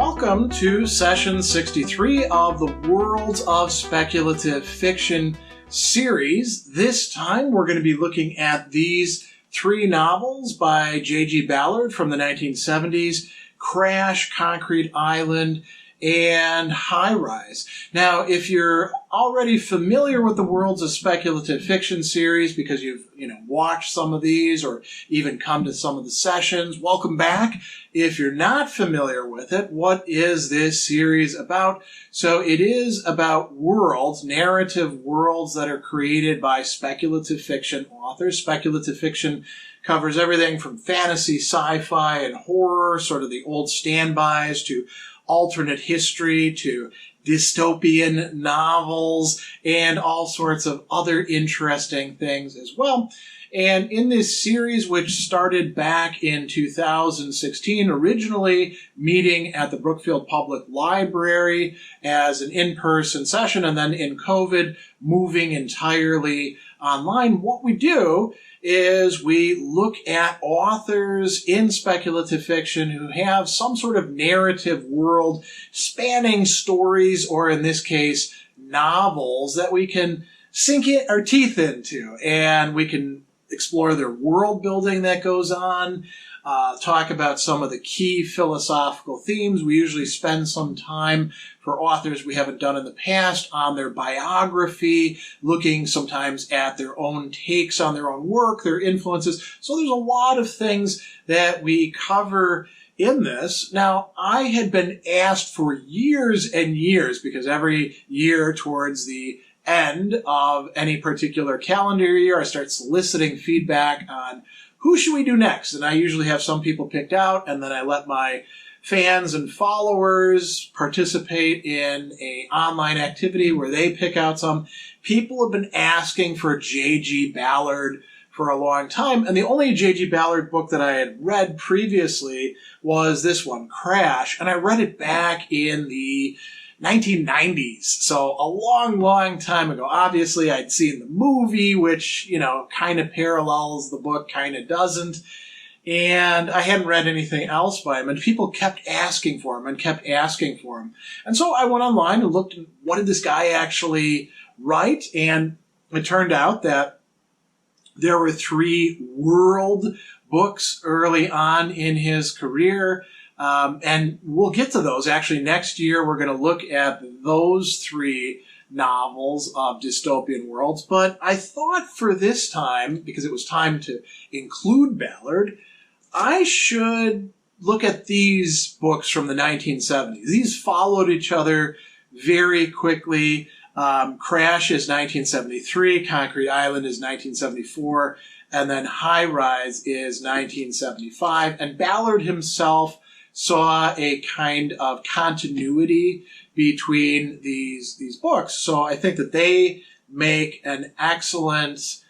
welcome to session 63 of the Worlds of Speculative Fiction series. This time we're going to be looking at these three novels by J.G. Ballard from the 1970s, Crash, Concrete Island, and High Rise. Now, if you're already familiar with the Worlds of Speculative Fiction series because you've watched some of these or even come to some of the sessions, welcome back. If you're not familiar with it, what is this series about? So it is about worlds, narrative worlds that are created by speculative fiction authors. Speculative fiction covers everything from fantasy, sci-fi, and horror, sort of the old standbys, to alternate history, to dystopian novels, and all sorts of other interesting things as well. And in this series, which started back in 2016, originally meeting at the Brookfield Public Library as an in-person session, and then in COVID, moving entirely online, what we do is we look at authors in speculative fiction who have some sort of narrative world spanning stories, or in this case, novels that we can sink our teeth into, and we can explore their world building that goes on, talk about some of the key philosophical themes. We usually spend some time for authors we haven't done in the past on their biography, looking sometimes at their own takes on their own work, their influences. So there's a lot of things that we cover in this. Now, I had been asked for years and years, because every year towards the end of any particular calendar year, I start soliciting feedback on who should we do next? And I usually have some people picked out, and then I let my fans and followers participate in an online activity where they pick out some. People have been asking for J.G. Ballard for a long time, and the only J.G. Ballard book that I had read previously was this one, Crash, and I read it back in the 1990s, so a long, long time ago. Obviously, I'd seen the movie, which, kind of parallels the book, kind of doesn't, and I hadn't read anything else by him, and people kept asking for him and kept asking for him. And so I went online and looked at what did this guy actually write, and it turned out that there were 3 world books early on in his career. And we'll get to those. Actually, next year, we're going to look at those 3 novels of dystopian worlds. But I thought for this time, because it was time to include Ballard, I should look at these books from the 1970s. These followed each other very quickly. Crash is 1973, Concrete Island is 1974, and then High Rise is 1975. And Ballard himself saw a kind of continuity between these books. So I think that they make an excellent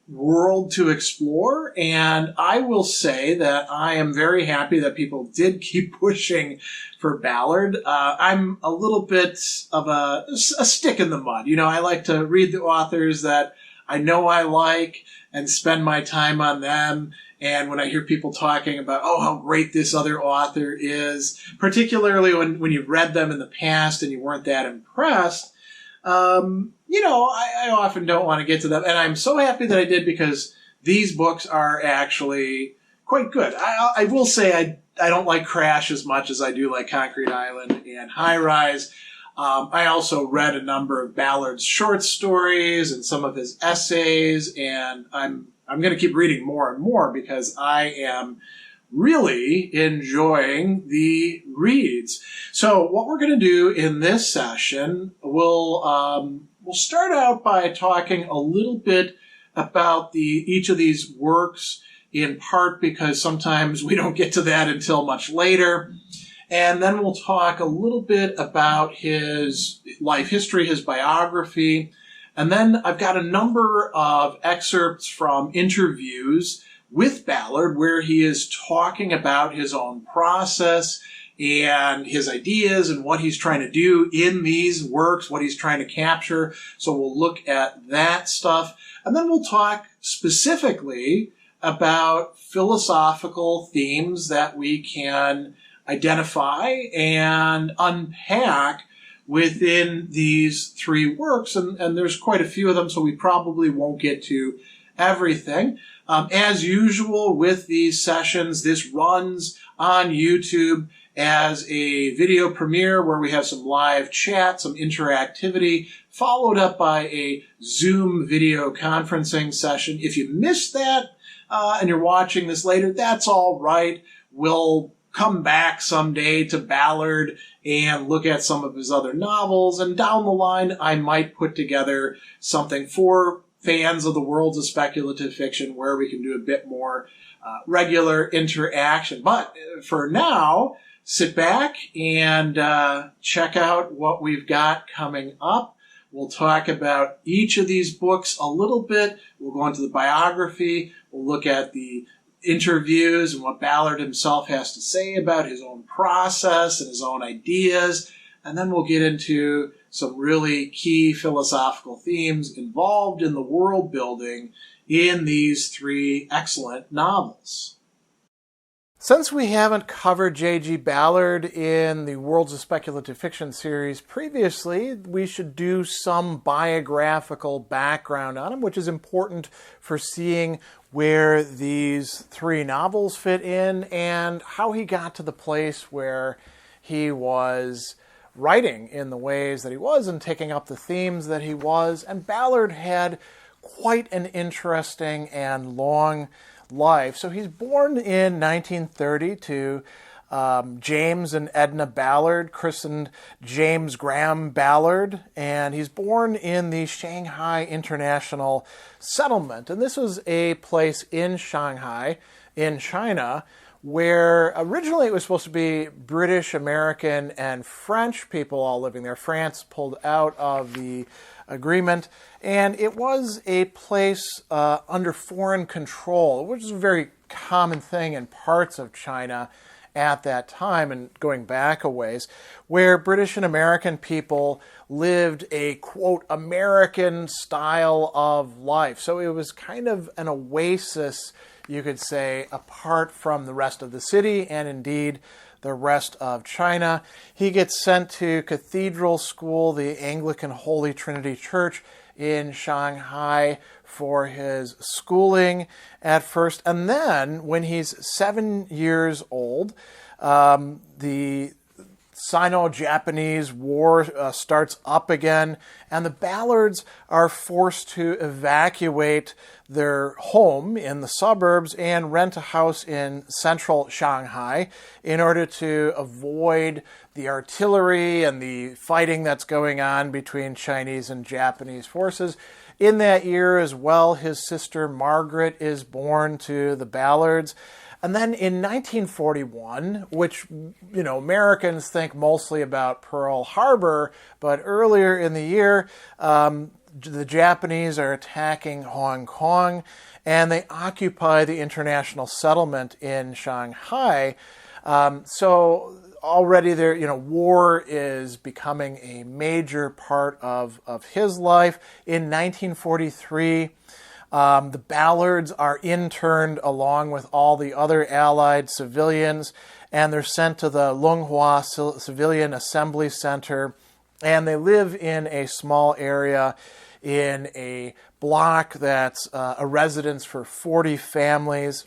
world to explore. And I will say that I am very happy that people did keep pushing for Ballard. I'm a little bit of a stick in the mud. I like to read the authors that I know I like and spend my time on them. And when I hear people talking about, how great this other author is, particularly when you've read them in the past and you weren't that impressed, I often don't want to get to them. And I'm so happy that I did, because these books are actually quite good. I will say I don't like Crash as much as I do like Concrete Island and High Rise. I also read a number of Ballard's short stories and some of his essays, and I'm going to keep reading more and more because I am really enjoying the reads. So what we're going to do in this session, we'll start out by talking a little bit about each of these works, in part because sometimes we don't get to that until much later. And then we'll talk a little bit about his life history, his biography. And then I've got a number of excerpts from interviews with Ballard where he is talking about his own process and his ideas and what he's trying to do in these works, what he's trying to capture. So we'll look at that stuff. And then we'll talk specifically about philosophical themes that we can identify and unpack within these three works. And there's quite a few of them, so we probably won't get to everything. As usual with these sessions, this runs on YouTube as a video premiere where we have some live chat, some interactivity, followed up by a Zoom video conferencing session. If you missed that and you're watching this later, that's all right. We'll come back someday to Ballard and look at some of his other novels, and down the line I might put together something for fans of the Worlds of Speculative Fiction where we can do a bit more regular interaction. But for now, sit back and check out what we've got coming up. We'll talk about each of these books a little bit. We'll go into the biography. We'll look at the interviews and what Ballard himself has to say about his own process and his own ideas. And then we'll get into some really key philosophical themes involved in the world building in these three excellent novels. Since we haven't covered J.G. Ballard in the Worlds of Speculative Fiction series previously, we should do some biographical background on him, which is important for seeing where these three novels fit in and how he got to the place where he was writing in the ways that he was and taking up the themes that he was. And Ballard had quite an interesting and long life. So he's born in 1930 to James and Edna Ballard, christened James Graham Ballard, and he's born in the Shanghai International Settlement. And this was a place in Shanghai, in China, where originally it was supposed to be British, American, and French people all living there. France pulled out of the agreement, and it was a place under foreign control, which is a very common thing in parts of China at that time, and going back a ways, where British and American people lived a, quote, American style of life. So it was kind of an oasis, you could say, apart from the rest of the city and indeed the rest of China. He gets sent to cathedral school, the Anglican Holy Trinity Church in Shanghai, for his schooling at first. And then when he's 7 years old, the Sino-Japanese War starts up again, and the Ballards are forced to evacuate their home in the suburbs and rent a house in central Shanghai in order to avoid the artillery and the fighting that's going on between Chinese and Japanese forces. In that year as well, his sister Margaret is born to the Ballards. And then in 1941, which, you know, Americans think mostly about Pearl Harbor, but earlier in the year, the Japanese are attacking Hong Kong, and they occupy the international settlement in Shanghai. So already there, you know, war is becoming a major part of his life. In 1943, the Ballards are interned along with all the other Allied civilians, and they're sent to the Lunghua Civilian Assembly Center, and they live in a small area in a block that's a residence for 40 families.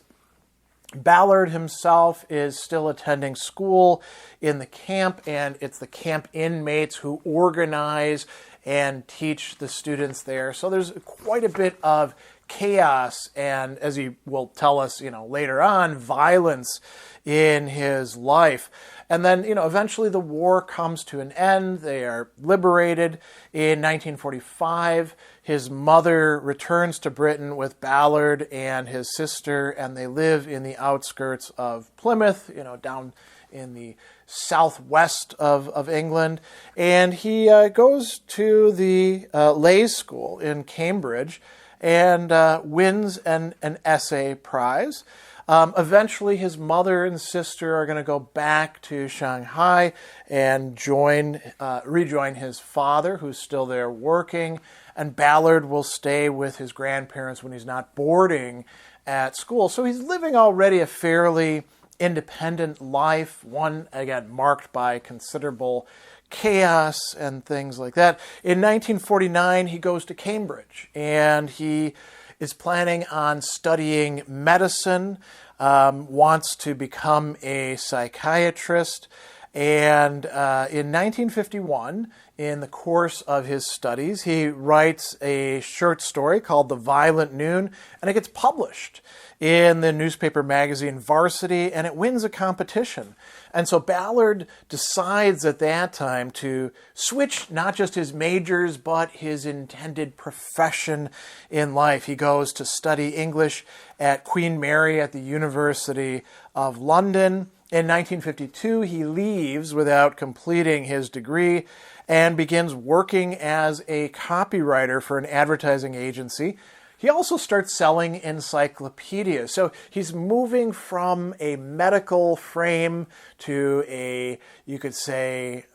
Ballard himself is still attending school in the camp, and it's the camp inmates who organize and teach the students there. So there's quite a bit of chaos and, as he will tell us, you know, later on, violence in his life. And then, you know, eventually the war comes to an end. They are liberated in 1945. His mother returns to Britain with Ballard and his sister, and they live in the outskirts of Plymouth, you know, down in the southwest of England. And he goes to the Leys School in Cambridge and wins an essay prize. Eventually, his mother and sister are going to go back to Shanghai and rejoin his father, who's still there working. And Ballard will stay with his grandparents when he's not boarding at school. So he's living already a fairly independent life, one, again, marked by considerable chaos and things like that. In 1949, he goes to Cambridge, and he is planning on studying medicine, wants to become a psychiatrist, and in 1951, in the course of his studies, he writes a short story called The Violent Noon, and it gets published in the newspaper magazine Varsity, and it wins a competition. And so Ballard decides at that time to switch not just his majors, but his intended profession in life. He goes to study English at Queen Mary at the University of London. In 1952, he leaves without completing his degree and begins working as a copywriter for an advertising agency. He also starts selling encyclopedias. So he's moving from a medical frame to a, you could say,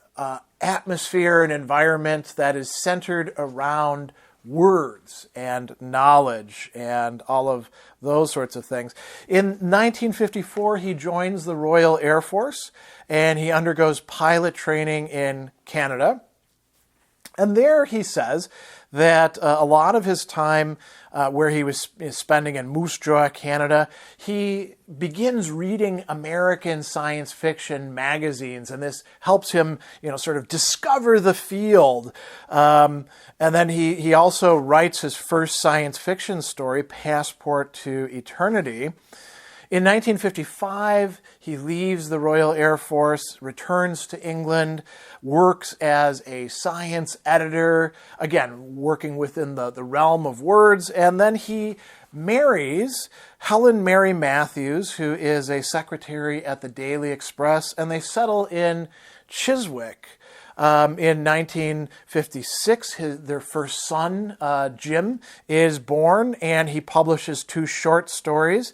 atmosphere and environment that is centered around words and knowledge and all of those sorts of things. In 1954, he joins the Royal Air Force, and he undergoes pilot training in Canada. And there he says that a lot of his time where he was spending in Moose Jaw, Canada, he begins reading American science fiction magazines, and this helps him, sort of discover the field. And then he also writes his first science fiction story, Passport to Eternity. In 1955, he leaves the Royal Air Force, returns to England, works as a science editor, again, working within the realm of words, and then he marries Helen Mary Matthews, who is a secretary at the Daily Express, and they settle in Chiswick. In 1956, their first son, Jim, is born, and he publishes 2 short stories,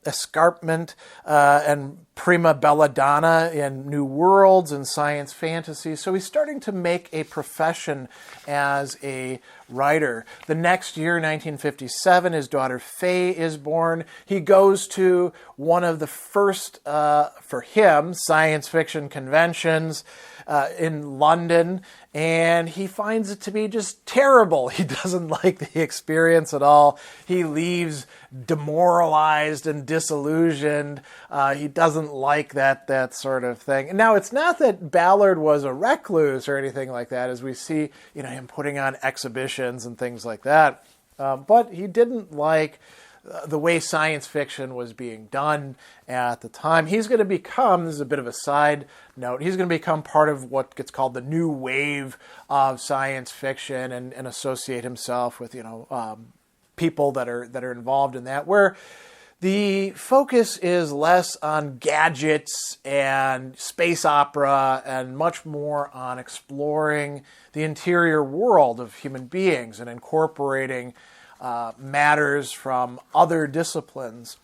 Escarpment and Prima Belladonna in New Worlds and Science Fantasy. So he's starting to make a profession as a writer. The next year, 1957, his daughter Faye is born. He goes to one of the first, for him, science fiction conventions in London, and he finds it to be just terrible. He doesn't like the experience at all. He leaves demoralized and disillusioned. He doesn't like that sort of thing. And now, it's not that Ballard was a recluse or anything like that, as we see him putting on exhibitions and things like that. But he didn't like the way science fiction was being done at the time. He's going to become, this is a bit of a side note, he's going to become part of what gets called the new wave of science fiction and associate himself with, people that are involved in that, where the focus is less on gadgets and space opera and much more on exploring the interior world of human beings and incorporating matters from other disciplines.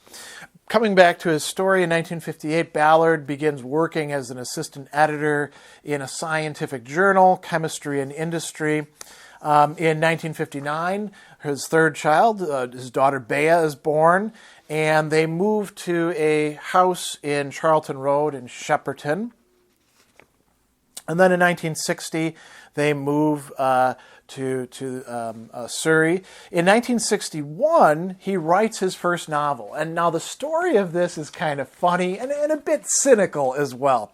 Coming back to his story, in 1958, Ballard begins working as an assistant editor in a scientific journal, Chemistry and Industry. In 1959, his third child, his daughter Bea, is born, and they move to a house in Charlton Road in Shepperton. And then in 1960, they move to Surrey. In 1961, he writes his first novel. And now the story of this is kind of funny and a bit cynical as well.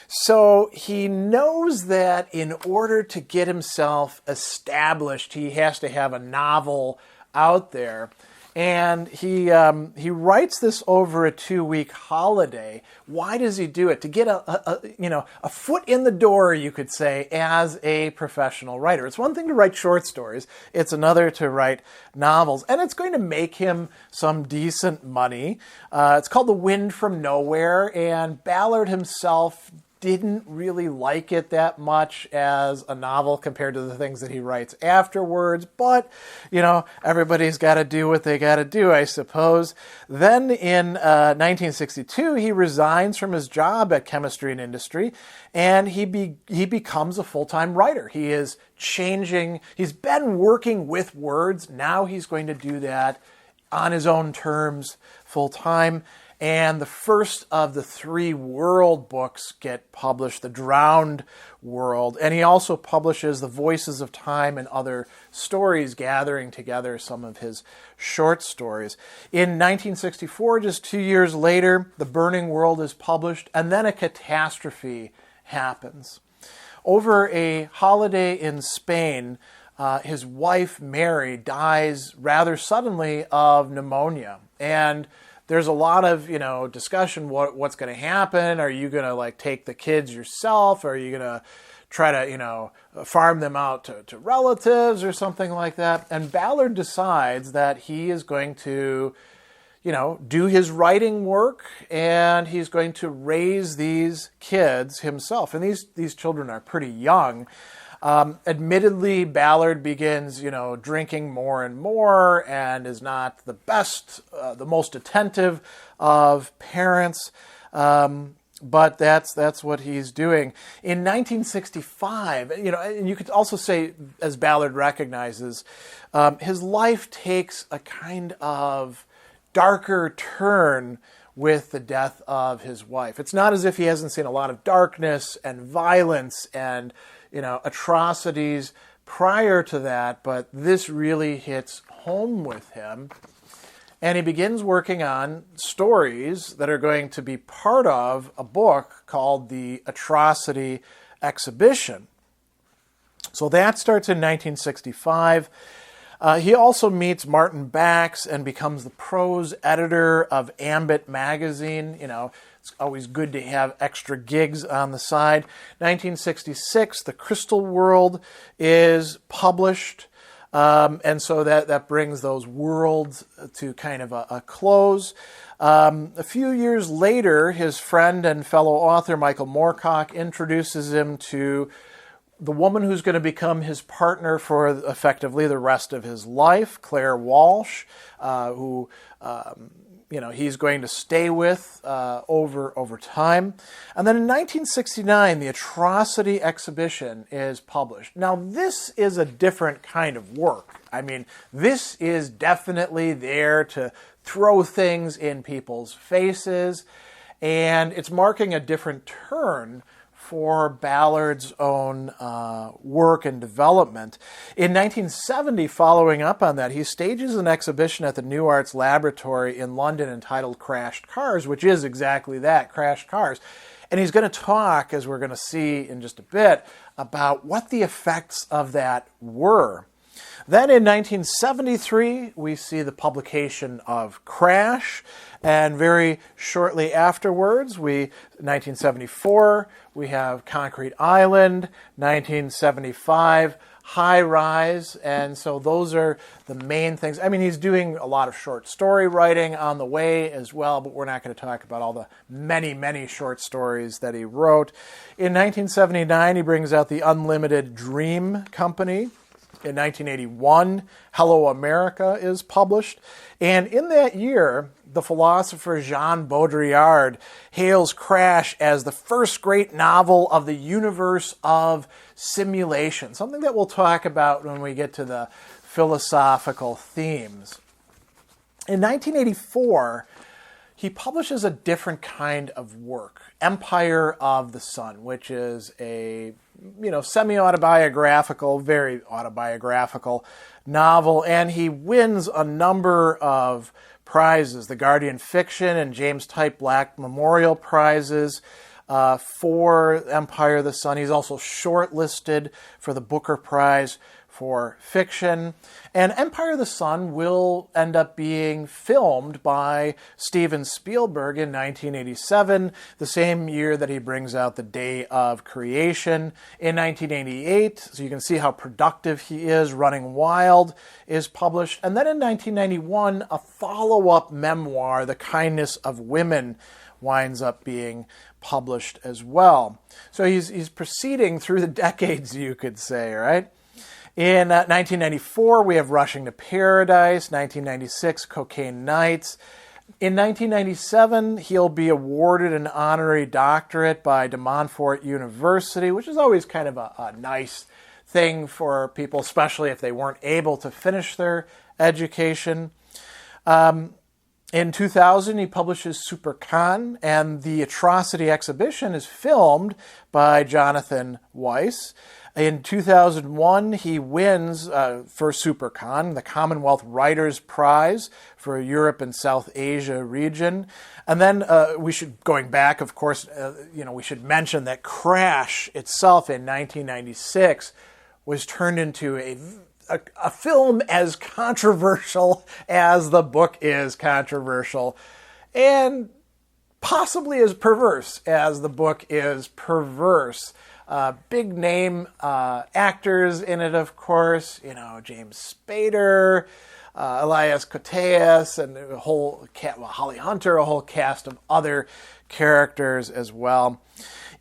So he knows that in order to get himself established, he has to have a novel out there. And he writes this over a 2-week holiday. Why does he do it? To get a foot in the door, you could say, as a professional writer. It's one thing to write short stories. It's another to write novels. And it's going to make him some decent money. It's called The Wind from Nowhere. And Ballard himself didn't really like it that much as a novel compared to the things that he writes afterwards. But, everybody's got to do what they got to do, I suppose. Then in 1962, he resigns from his job at Chemistry and Industry, and he becomes a full-time writer. He is changing. He's been working with words. Now he's going to do that on his own terms full-time. And the first of the 3 world books get published, The Drowned World. And he also publishes The Voices of Time and Other Stories, gathering together some of his short stories. In 1964, just 2 years later, The Burning World is published, and then a catastrophe happens. Over a holiday in Spain, his wife, Mary, dies rather suddenly of pneumonia. And there's a lot of, discussion, what's going to happen. Are you going to take the kids yourself? Or are you going to try to, farm them out to relatives or something like that? And Ballard decides that he is going to, do his writing work, and he's going to raise these kids himself. And these children are pretty young. Admittedly, Ballard begins, drinking more and more, and is not the best, the most attentive of parents. But that's what he's doing. In 1965, and you could also say, as Ballard recognizes, his life takes a kind of darker turn with the death of his wife. It's not as if he hasn't seen a lot of darkness and violence and atrocities prior to that, but this really hits home with him. And he begins working on stories that are going to be part of a book called The Atrocity Exhibition. So that starts in 1965. He also meets Martin Bax and becomes the prose editor of Ambit magazine. It's always good to have extra gigs on the side. 1966, The Crystal World is published. And so that brings those worlds to kind of a close. A few years later, his friend and fellow author Michael Moorcock introduces him to the woman who's going to become his partner for effectively the rest of his life, Claire Walsh, who he's going to stay with over time. And then in 1969, The Atrocity Exhibition is published. Now, this is a different kind of work. I mean, this is definitely there to throw things in people's faces, and it's marking a different turn for Ballard's own work and development. In 1970, following up on that, he stages an exhibition at the New Arts Laboratory in London entitled Crashed Cars, which is exactly that, Crashed Cars. And he's going to talk, as we're going to see in just a bit, about what the effects of that were. Then in 1973, we see the publication of Crash, and very shortly afterwards, 1974, we have Concrete Island, 1975, High Rise, and so those are the main things. I mean, he's doing a lot of short story writing on the way as well, but we're not going to talk about all the many, many short stories that he wrote. In 1979, he brings out the Unlimited Dream Company. In 1981, Hello America is published. And in that year, the philosopher Jean Baudrillard hails Crash as the first great novel of the universe of simulation, something that we'll talk about when we get to the philosophical themes. In 1984, he publishes a different kind of work, Empire of the Sun, which is a semi-autobiographical, very autobiographical novel, and he wins a number of prizes, the Guardian Fiction and James Tite Black Memorial Prizes for Empire of the Sun. He's also shortlisted for the Booker Prize for fiction. And Empire of the Sun will end up being filmed by Steven Spielberg in 1987, the same year that he brings out The Day of Creation. In 1988, so you can see how productive he is, Running Wild is published. And then in 1991, a follow-up memoir, The Kindness of Women, winds up being published as well. So he's proceeding through the decades, you could say, right? In 1994, we have Rushing to Paradise. 1996, Cocaine Nights. In 1997, he'll be awarded an honorary doctorate by De Montfort University, which is always kind of a nice thing for people, especially if they weren't able to finish their education. In 2000, he publishes Supercan, and the Atrocity Exhibition is filmed by Jonathan Weiss. In 2001, he wins for Supercan the Commonwealth Writers' Prize for Europe and South Asia region. And then going back, of course, we should mention that Crash itself in 1996 was turned into a film as controversial as the book is controversial, and possibly as perverse as the book is perverse. Big name actors in it, of course, James Spader, Elias Koteas, and a whole Holly Hunter, a whole cast of other characters as well.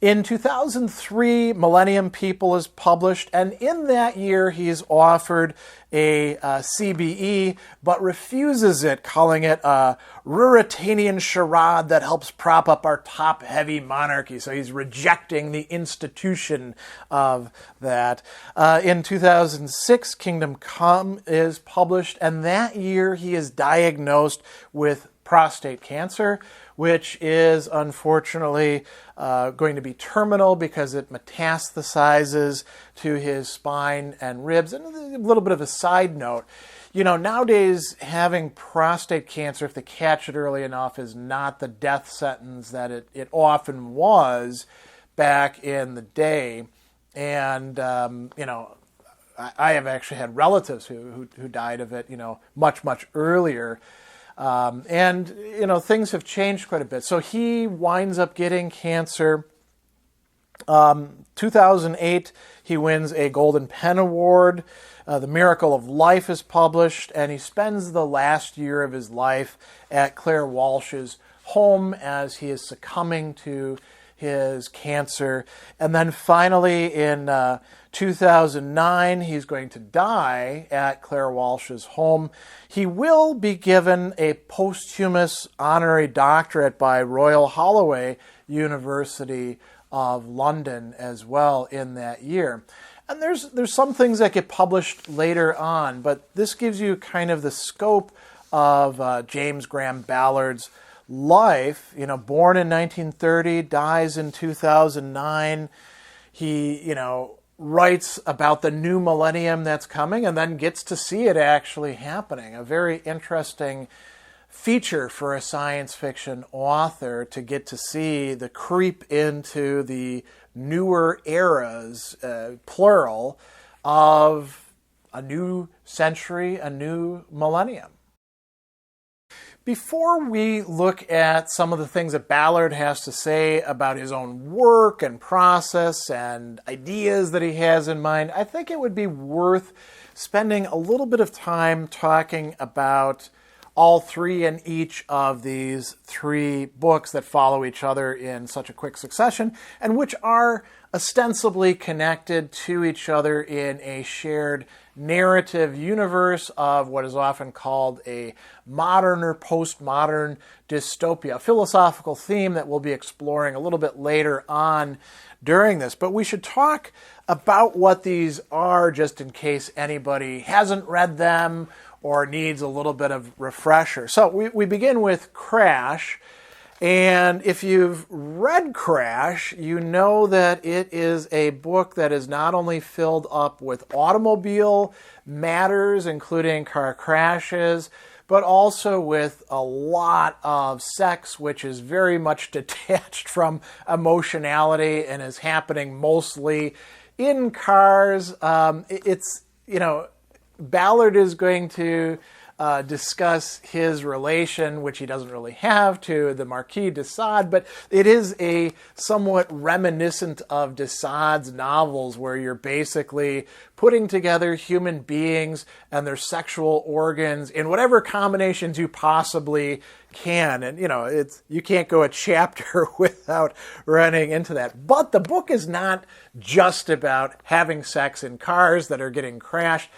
In 2003, Millennium People is published, and in that year he's offered a CBE, but refuses it, calling it a Ruritanian charade that helps prop up our top-heavy monarchy. So he's rejecting the institution of that. In 2006, Kingdom Come is published, and that year he is diagnosed with prostate cancer, which is unfortunately going to be terminal because it metastasizes to his spine and ribs. And a little bit of a side note, nowadays having prostate cancer, if they catch it early enough, is not the death sentence that it often was back in the day. And, I have actually had relatives who died of it, much, much earlier. Things have changed quite a bit. So he winds up getting cancer. 2008, he wins a Golden Pen Award. The Miracle of Life is published, and he spends the last year of his life at Claire Walsh's home as he is succumbing to his cancer. And then finally in 2009, he's going to die at Claire Walsh's home. He will be given a posthumous honorary doctorate by Royal Holloway University of London as well in that year. And there's some things that get published later on, but this gives you kind of the scope of James Graham Ballard's life. Born in 1930, dies in 2009. He, writes about the new millennium that's coming and then gets to see it actually happening. A very interesting feature for a science fiction author to get to see the creep into the newer eras, plural, of a new century, a new millennium. Before we look at some of the things that Ballard has to say about his own work and process and ideas that he has in mind, I think it would be worth spending a little bit of time talking about all three and each of these three books that follow each other in such a quick succession and which are ostensibly connected to each other in a shared narrative universe of what is often called a modern or postmodern dystopia, a philosophical theme that we'll be exploring a little bit later on during this. But we should talk about what these are just in case anybody hasn't read them or needs a little bit of refresher. So we begin with Crash. And if you've read Crash, you know that it is a book that is not only filled up with automobile matters, including car crashes, but also with a lot of sex, which is very much detached from emotionality and is happening mostly in cars. Ballard is going to discuss his relation, which he doesn't really have, to the Marquis de Sade, but it is a somewhat reminiscent of de Sade's novels, where you're basically putting together human beings and their sexual organs in whatever combinations you possibly can. And, you can't go a chapter without running into that. But the book is not just about having sex in cars that are getting crashed.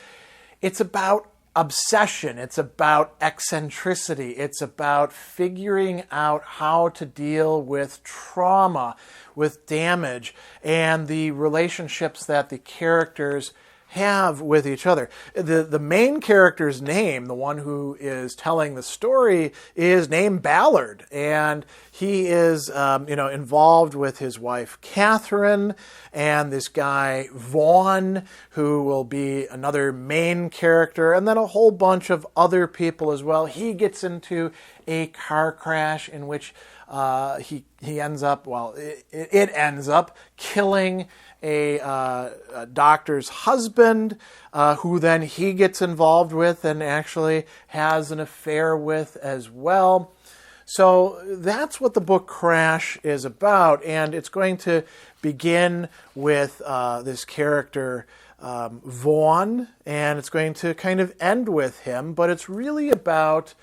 It's about obsession, it's about eccentricity, it's about figuring out how to deal with trauma, with damage, and the relationships that the characters have with each other. The main character's name, the one who is telling the story, is named Ballard, and he is involved with his wife Catherine and this guy Vaughn, who will be another main character, and then a whole bunch of other people as well. He gets into a car crash in which he ends up, it ends up killing a doctor's husband, who then he gets involved with and actually has an affair with as well. So that's what the book Crash is about, and it's going to begin with this character Vaughn, and it's going to kind of end with him, but it's really about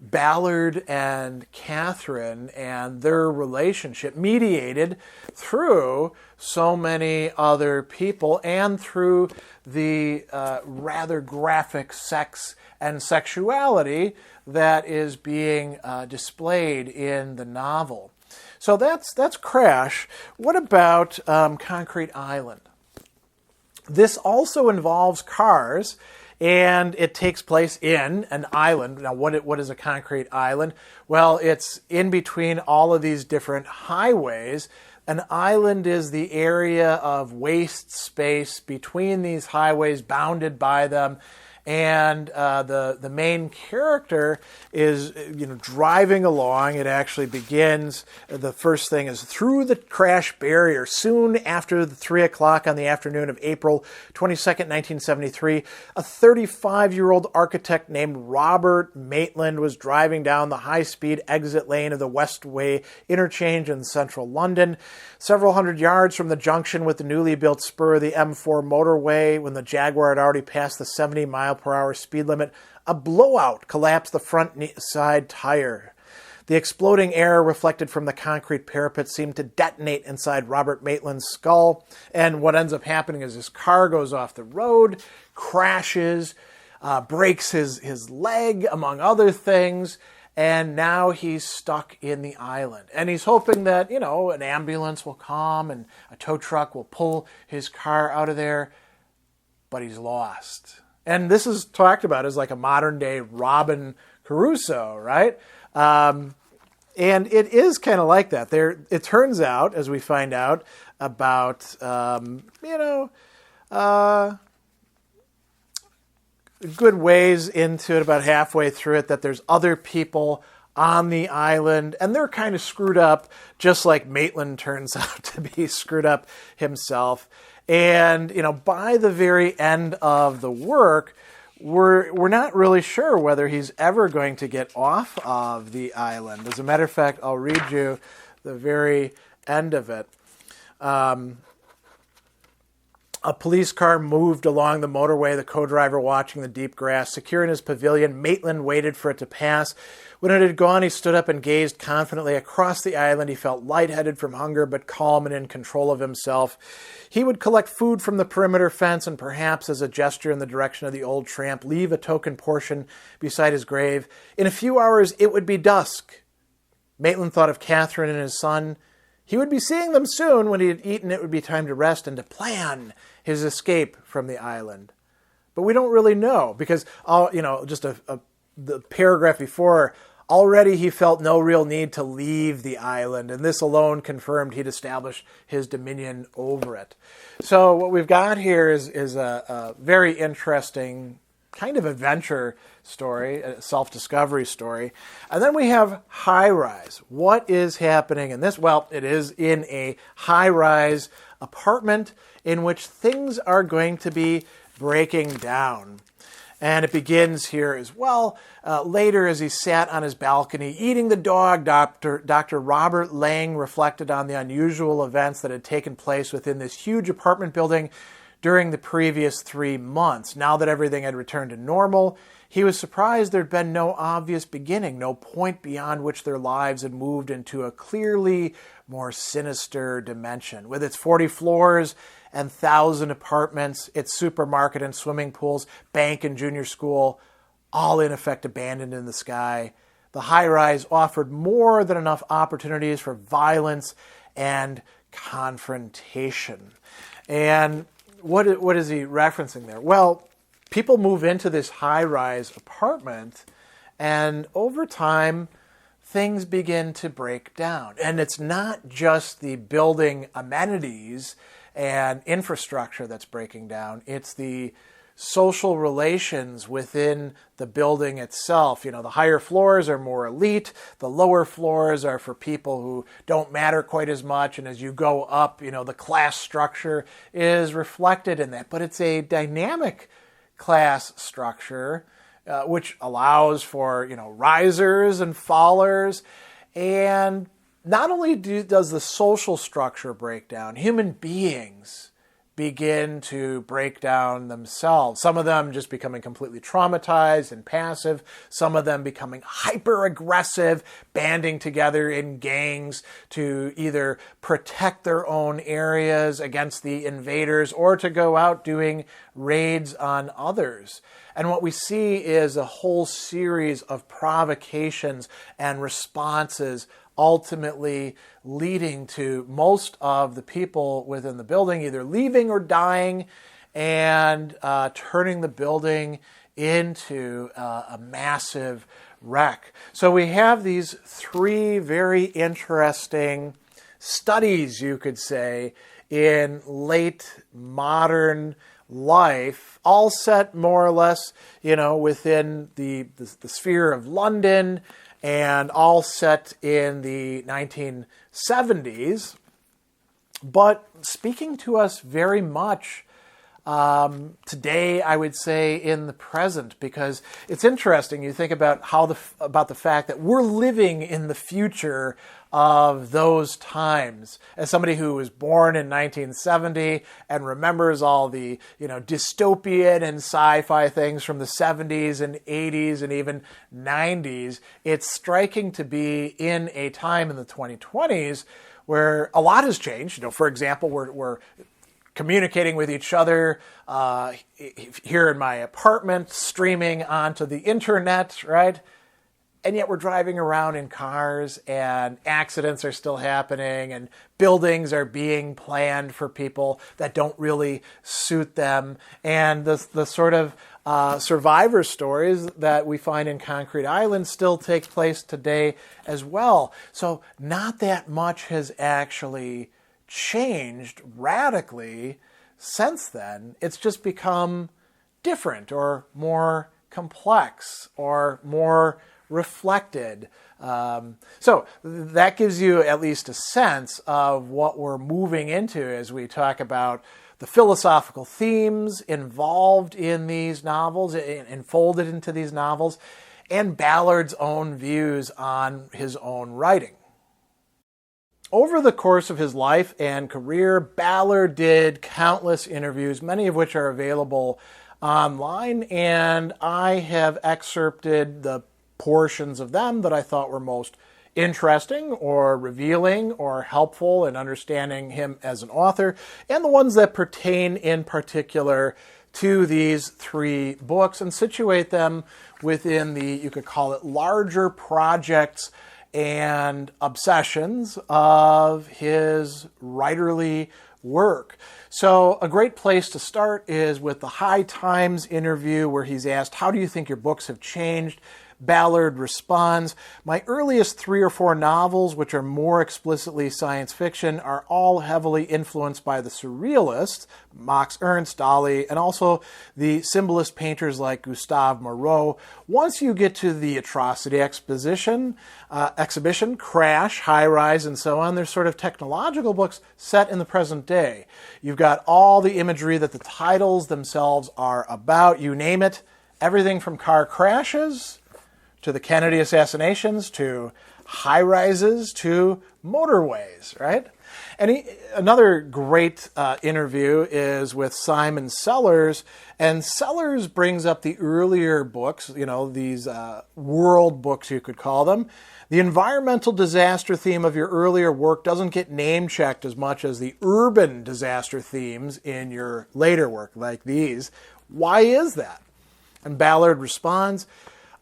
Ballard and Catherine and their relationship, mediated through so many other people and through the rather graphic sex and sexuality that is being displayed in the novel. So that's Crash. What about Concrete Island? This also involves cars, and it takes place in an island. Now, what is a concrete island? Well, it's in between all of these different highways. An island is the area of waste space between these highways, bounded by them. And the main character is driving along. It actually begins, the first thing is through the crash barrier. Soon after the 3 o'clock on the afternoon of April 22nd, 1973, a 35-year-old architect named Robert Maitland was driving down the high-speed exit lane of the Westway interchange in central London, several hundred yards from the junction with the newly built spur of the M4 motorway. When the Jaguar had already passed the 70-mile-per-hour speed limit, a blowout collapsed the front side tire. The exploding air reflected from the concrete parapet seemed to detonate inside Robert Maitland's skull, and what ends up happening is his car goes off the road, crashes, breaks his leg, among other things, and now he's stuck in the island. And he's hoping that, an ambulance will come and a tow truck will pull his car out of there, but he's lost. And this is talked about as like a modern-day Robin Crusoe, right? And it is kind of like that. It turns out, as we find out, about, good ways into it, about halfway through it, that there's other people on the island, and they're kind of screwed up, just like Maitland turns out to be screwed up himself. And, by the very end of the work, we're not really sure whether he's ever going to get off of the island. As a matter of fact, I'll read you the very end of it. A police car moved along the motorway, the co-driver watching the deep grass. Secure in his pavilion, Maitland waited for it to pass. When it had gone, he stood up and gazed confidently across the island. He felt lightheaded from hunger, but calm and in control of himself. He would collect food from the perimeter fence and perhaps, as a gesture in the direction of the old tramp, leave a token portion beside his grave. In a few hours, it would be dusk. Maitland thought of Catherine and his son. He would be seeing them soon. When he had eaten, it would be time to rest and to plan his escape from the island. But we don't really know, because, the paragraph before, already he felt no real need to leave the island, and this alone confirmed he'd established his dominion over it. So what we've got here is a very interesting kind of adventure story, a self-discovery story. And then we have high-rise. What is happening in this? Well, it is in a high-rise apartment in which things are going to be breaking down. And it begins here as well. Later, as he sat on his balcony eating the dog, Dr. Robert Lang reflected on the unusual events that had taken place within this huge apartment building during the previous 3 months. Now that everything had returned to normal, he was surprised there'd been no obvious beginning, no point beyond which their lives had moved into a clearly more sinister dimension. With its 40 floors and 1,000 apartments, its supermarket and swimming pools, bank and junior school, all in effect abandoned in the sky, the high-rise offered more than enough opportunities for violence and confrontation. And what is he referencing there? Well, people move into this high-rise apartment, and over time, things begin to break down. And it's not just the building amenities and infrastructure that's breaking down. It's the social relations within the building itself. The higher floors are more elite. The lower floors are for people who don't matter quite as much. And as you go up, the class structure is reflected in that. But it's a dynamic class structure, which allows for, risers and fallers. And not only does the social structure break down, human beings begin to break down themselves. Some of them just becoming completely traumatized and passive. Some of them becoming hyper-aggressive, banding together in gangs to either protect their own areas against the invaders or to go out doing raids on others. And what we see is a whole series of provocations and responses ultimately leading to most of the people within the building either leaving or dying and turning the building into a massive wreck. So we have these three very interesting studies, you could say, in late modern life, all set more or less, within the sphere of London, and all set in the 1970s, but speaking to us very much today, I would say, in the present, because it's interesting. You think about about the fact that we're living in the future of those times. As somebody who was born in 1970 and remembers all the dystopian and sci-fi things from the 70s and 80s and even 90s, it's striking to be in a time in the 2020s where a lot has changed. For example, we're communicating with each other here in my apartment, streaming onto the internet, right? And yet we're driving around in cars and accidents are still happening and buildings are being planned for people that don't really suit them. And the sort of survivor stories that we find in Concrete Island still take place today as well. So not that much has actually changed radically since then. It's just become different or more complex or more reflected. So that gives you at least a sense of what we're moving into as we talk about the philosophical themes involved in these novels, enfolded into these novels, and Ballard's own views on his own writing. Over the course of his life and career, Ballard did countless interviews, many of which are available online, and I have excerpted the portions of them that I thought were most interesting or revealing or helpful in understanding him as an author, and the ones that pertain in particular to these three books and situate them within the, you could call it, larger projects and obsessions of his writerly work. So a great place to start is with the High Times interview where he's asked, "How do you think your books have changed?" Ballard responds, "My earliest 3 or 4 novels, which are more explicitly science fiction, are all heavily influenced by the surrealists, Max Ernst, Dali, and also the symbolist painters like Gustave Moreau. Once you get to the atrocity exhibition, Crash, High Rise, and so on, they're sort of technological books set in the present day. You've got all the imagery that the titles themselves are about, you name it, everything from car crashes to the Kennedy assassinations, to high rises, to motorways, right?" And another great interview is with Simon Sellers, and Sellers brings up the earlier books, these world books, you could call them. "The environmental disaster theme of your earlier work doesn't get name-checked as much as the urban disaster themes in your later work, like these. Why is that?" And Ballard responds,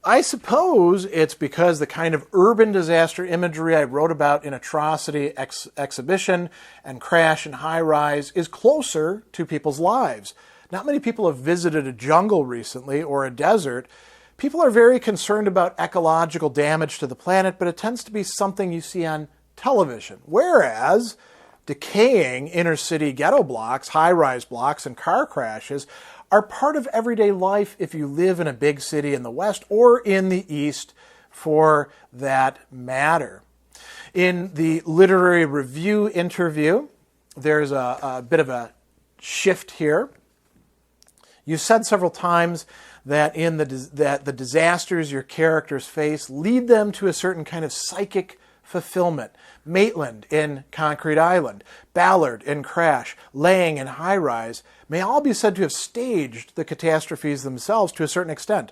I suppose it's because the kind of urban disaster imagery I wrote about in Atrocity Exhibition and Crash and High Rise is closer to people's lives. Not many people have visited a jungle recently or a desert. People are very concerned about ecological damage to the planet, but it tends to be something you see on television. Whereas decaying inner-city ghetto blocks, high-rise blocks, and car crashes are part of everyday life if you live in a big city in the West or in the East for that matter. In the literary review interview, there's a bit of a shift here. You said several times that that the disasters your characters face lead them to a certain kind of psychic fulfillment. Maitland in Concrete Island, Ballard in Crash, Lang in High Rise may all be said to have staged the catastrophes themselves to a certain extent.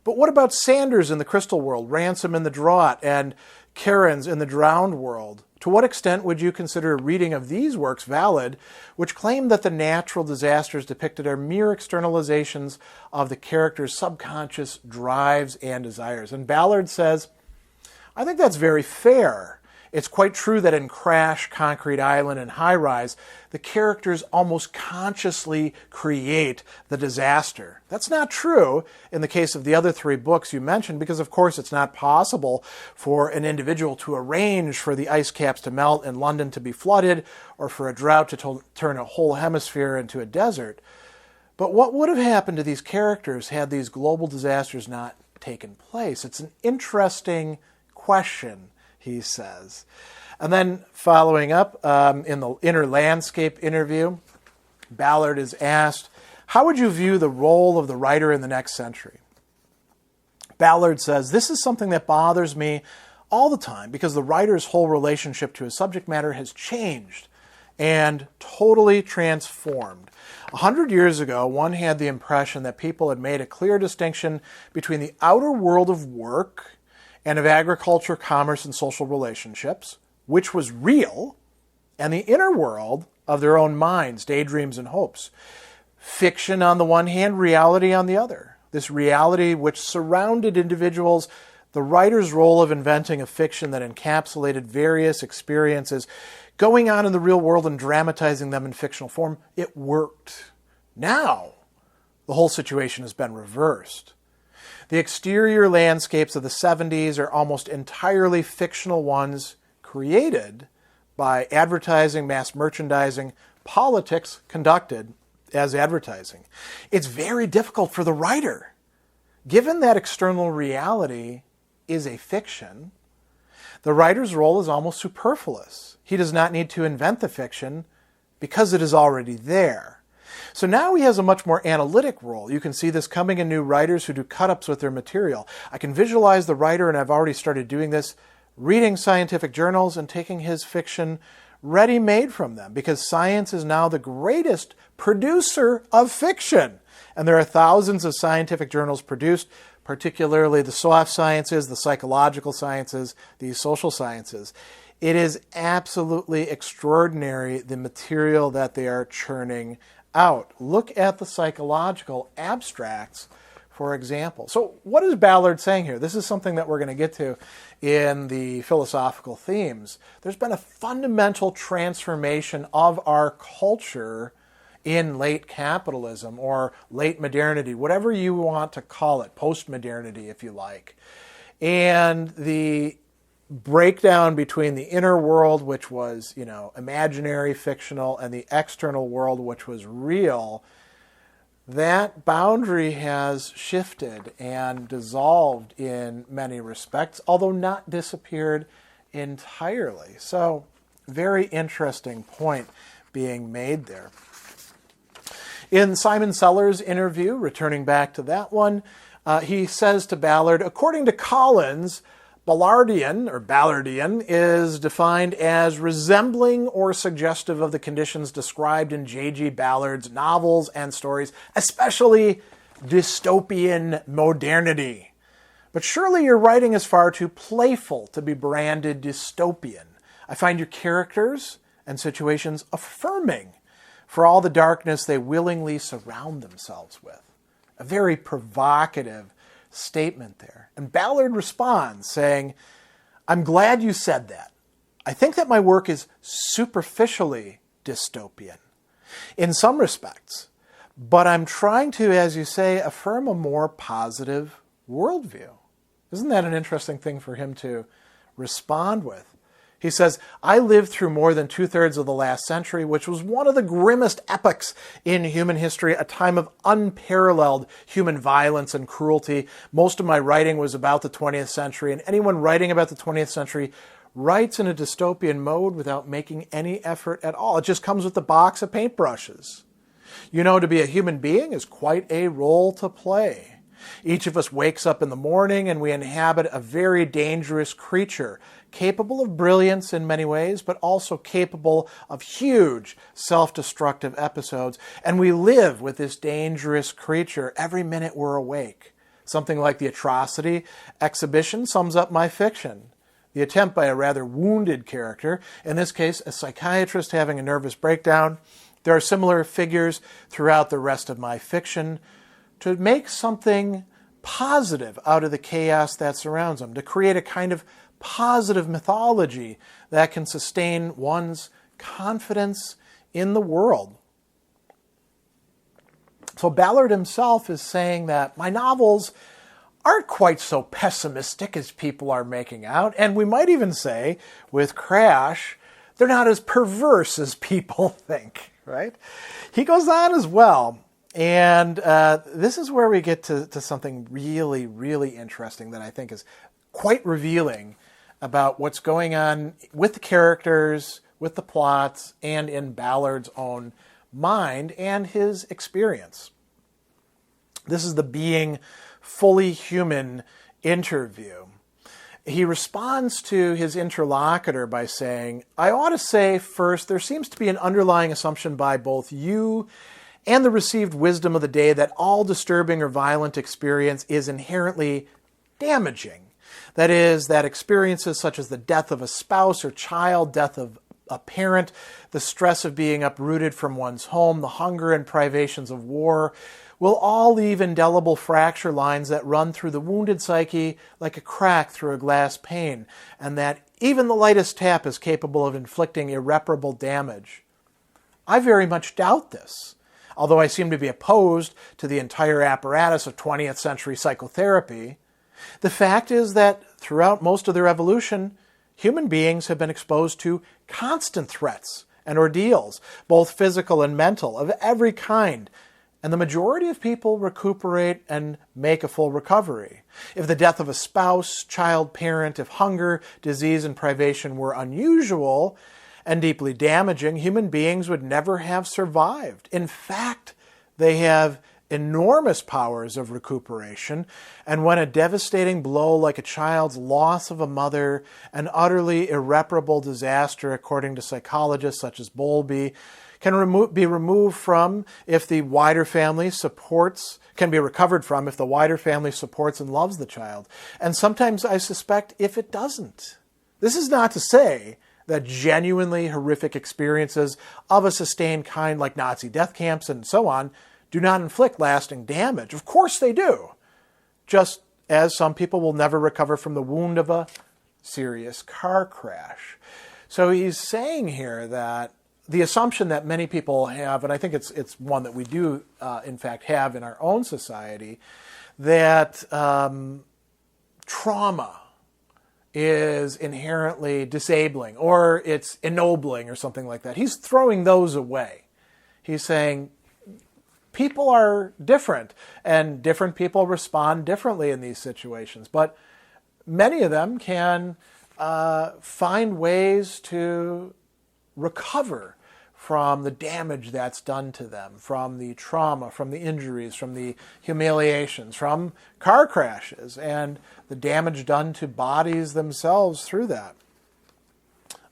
But what about Sanders in the Crystal World, Ransom in the Draught, and Cairns in the Drowned World? To what extent would you consider a reading of these works valid, which claim that the natural disasters depicted are mere externalizations of the character's subconscious drives and desires? And Ballard says, I think that's very fair. It's quite true that in Crash, Concrete Island, and High Rise, the characters almost consciously create the disaster. That's not true in the case of the other three books you mentioned, because of course it's not possible for an individual to arrange for the ice caps to melt and London to be flooded, or for a drought to turn a whole hemisphere into a desert. But what would have happened to these characters had these global disasters not taken place? It's an interesting question, he says. And then following up in the Inner Landscape interview, Ballard is asked, how would you view the role of the writer in the next century? Ballard says, this is something that bothers me all the time because the writer's whole relationship to his subject matter has changed and totally transformed. 100 years ago, one had the impression that people had made a clear distinction between the outer world of work and of agriculture, commerce, and social relationships, which was real, and the inner world of their own minds, daydreams, and hopes. Fiction on the one hand, reality on the other. This reality which surrounded individuals, the writer's role of inventing a fiction that encapsulated various experiences going on in the real world and dramatizing them in fictional form, it worked. Now, the whole situation has been reversed. The exterior landscapes of the 70s are almost entirely fictional ones created by advertising, mass merchandising, politics conducted as advertising. It's very difficult for the writer. Given that external reality is a fiction, the writer's role is almost superfluous. He does not need to invent the fiction because it is already there. So now he has a much more analytic role. You can see this coming in new writers who do cut-ups with their material. I can visualize the writer, and I've already started doing this, reading scientific journals and taking his fiction ready-made from them, because science is now the greatest producer of fiction. And there are thousands of scientific journals produced, particularly the soft sciences, the psychological sciences, the social sciences. It is absolutely extraordinary, the material that they are churning out. Look at the psychological abstracts, for example. So what is Ballard saying here? This is something that we're going to get to in the philosophical themes. There's been a fundamental transformation of our culture in late capitalism or late modernity, whatever you want to call it, post-modernity if you like. And the breakdown between the inner world, which was, imaginary, fictional, and the external world, which was real, that boundary has shifted and dissolved in many respects, although not disappeared entirely. So, very interesting point being made there. In Simon Sellers' interview, returning back to that one, he says to Ballard, according to Collins, Ballardian is defined as resembling or suggestive of the conditions described in J.G. Ballard's novels and stories, especially dystopian modernity. But surely your writing is far too playful to be branded dystopian. I find your characters and situations affirming for all the darkness they willingly surround themselves with. A very provocative statement there. And Ballard responds saying, "I'm glad you said that. I think that my work is superficially dystopian in some respects, but I'm trying to, as you say, affirm a more positive worldview." Isn't that an interesting thing for him to respond with? He says, "I lived through more than 2/3 of the last century, which was one of the grimmest epochs in human history, a time of unparalleled human violence and cruelty. Most of my writing was about the 20th century, and anyone writing about the 20th century writes in a dystopian mode without making any effort at all. It just comes with a box of paintbrushes. You know, to be a human being is quite a role to play. Each of us wakes up in the morning and we inhabit a very dangerous creature, capable of brilliance in many ways, but also capable of huge self-destructive episodes. And we live with this dangerous creature every minute we're awake. Something like the atrocity exhibition sums up my fiction. The attempt by a rather wounded character, in this case a psychiatrist having a nervous breakdown. There are similar figures throughout the rest of my fiction, to make something positive out of the chaos that surrounds them, to create a kind of positive mythology that can sustain one's confidence in the world. So Ballard himself is saying that my novels aren't quite so pessimistic as people are making out, and we might even say, with Crash, they're not as perverse as people think, right? He goes on as well. And this is where we get to something really, really interesting that I think is quite revealing about what's going on with the characters, with the plots, and in Ballard's own mind and his experience. This is the being fully human interview. He responds to his interlocutor by saying, "I ought to say first, there seems to be an underlying assumption by both you and the received wisdom of the day that all disturbing or violent experience is inherently damaging. That is, that experiences such as the death of a spouse or child, death of a parent, the stress of being uprooted from one's home, the hunger and privations of war, will all leave indelible fracture lines that run through the wounded psyche like a crack through a glass pane, and that even the lightest tap is capable of inflicting irreparable damage. I very much doubt this. Although I seem to be opposed to the entire apparatus of 20th century psychotherapy, the fact is that throughout most of their evolution, human beings have been exposed to constant threats and ordeals, both physical and mental, of every kind, and the majority of people recuperate and make a full recovery. If the death of a spouse, child, parent, if hunger, disease, and privation were unusual and deeply damaging, human beings would never have survived. In fact, they have enormous powers of recuperation, and when a devastating blow like a child's loss of a mother, an utterly irreparable disaster according to psychologists such as Bowlby, be removed from if the wider family supports, can be recovered from if the wider family supports and loves the child. And sometimes I suspect if it doesn't. This is not to say that genuinely horrific experiences of a sustained kind like Nazi death camps and so on do not inflict lasting damage. Of course they do. Just as some people will never recover from the wound of a serious car crash. So he's saying here that the assumption that many people have, and I think it's one that we do in fact have in our own society, that trauma is inherently disabling or it's ennobling or something like that. He's throwing those away. He's saying people are different and different people respond differently in these situations, but many of them can find ways to recover from the damage that's done to them, from the trauma, from the injuries, from the humiliations, from car crashes, and the damage done to bodies themselves through that.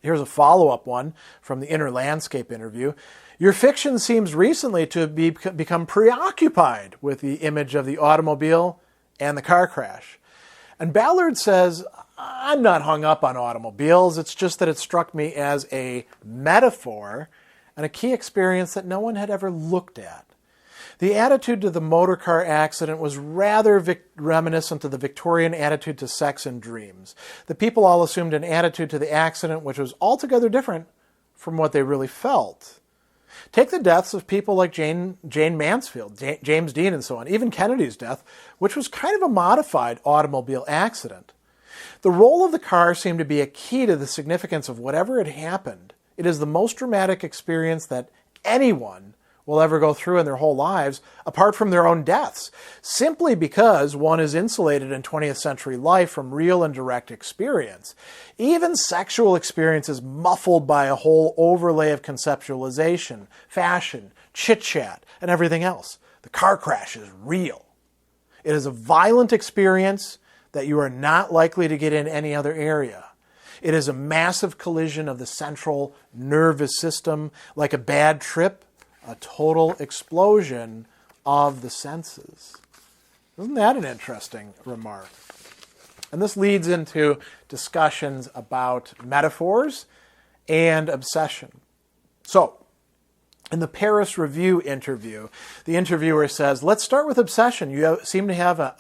Here's a follow-up one from the Inner Landscape interview. Your fiction seems recently to have become preoccupied with the image of the automobile and the car crash. And Ballard says, I'm not hung up on automobiles. It's just that it struck me as a metaphor and a key experience that no one had ever looked at. The attitude to the motor car accident was rather reminiscent of the Victorian attitude to sex and dreams. The people all assumed an attitude to the accident which was altogether different from what they really felt. Take the deaths of people like Jane Mansfield, James Dean, and so on, even Kennedy's death, which was kind of a modified automobile accident. The role of the car seemed to be a key to the significance of whatever had happened. It is the most dramatic experience that anyone will ever go through in their whole lives, apart from their own deaths, simply because one is insulated in 20th century life from real and direct experience. Even sexual experience is muffled by a whole overlay of conceptualization, fashion, chit-chat, and everything else. The car crash is real. It is a violent experience that you are not likely to get in any other area. It is a massive collision of the central nervous system, like a bad trip, a total explosion of the senses. Isn't that an interesting remark? And this leads into discussions about metaphors and obsession. So, in the Paris Review interview, the interviewer says, let's start with obsession. You seem to have an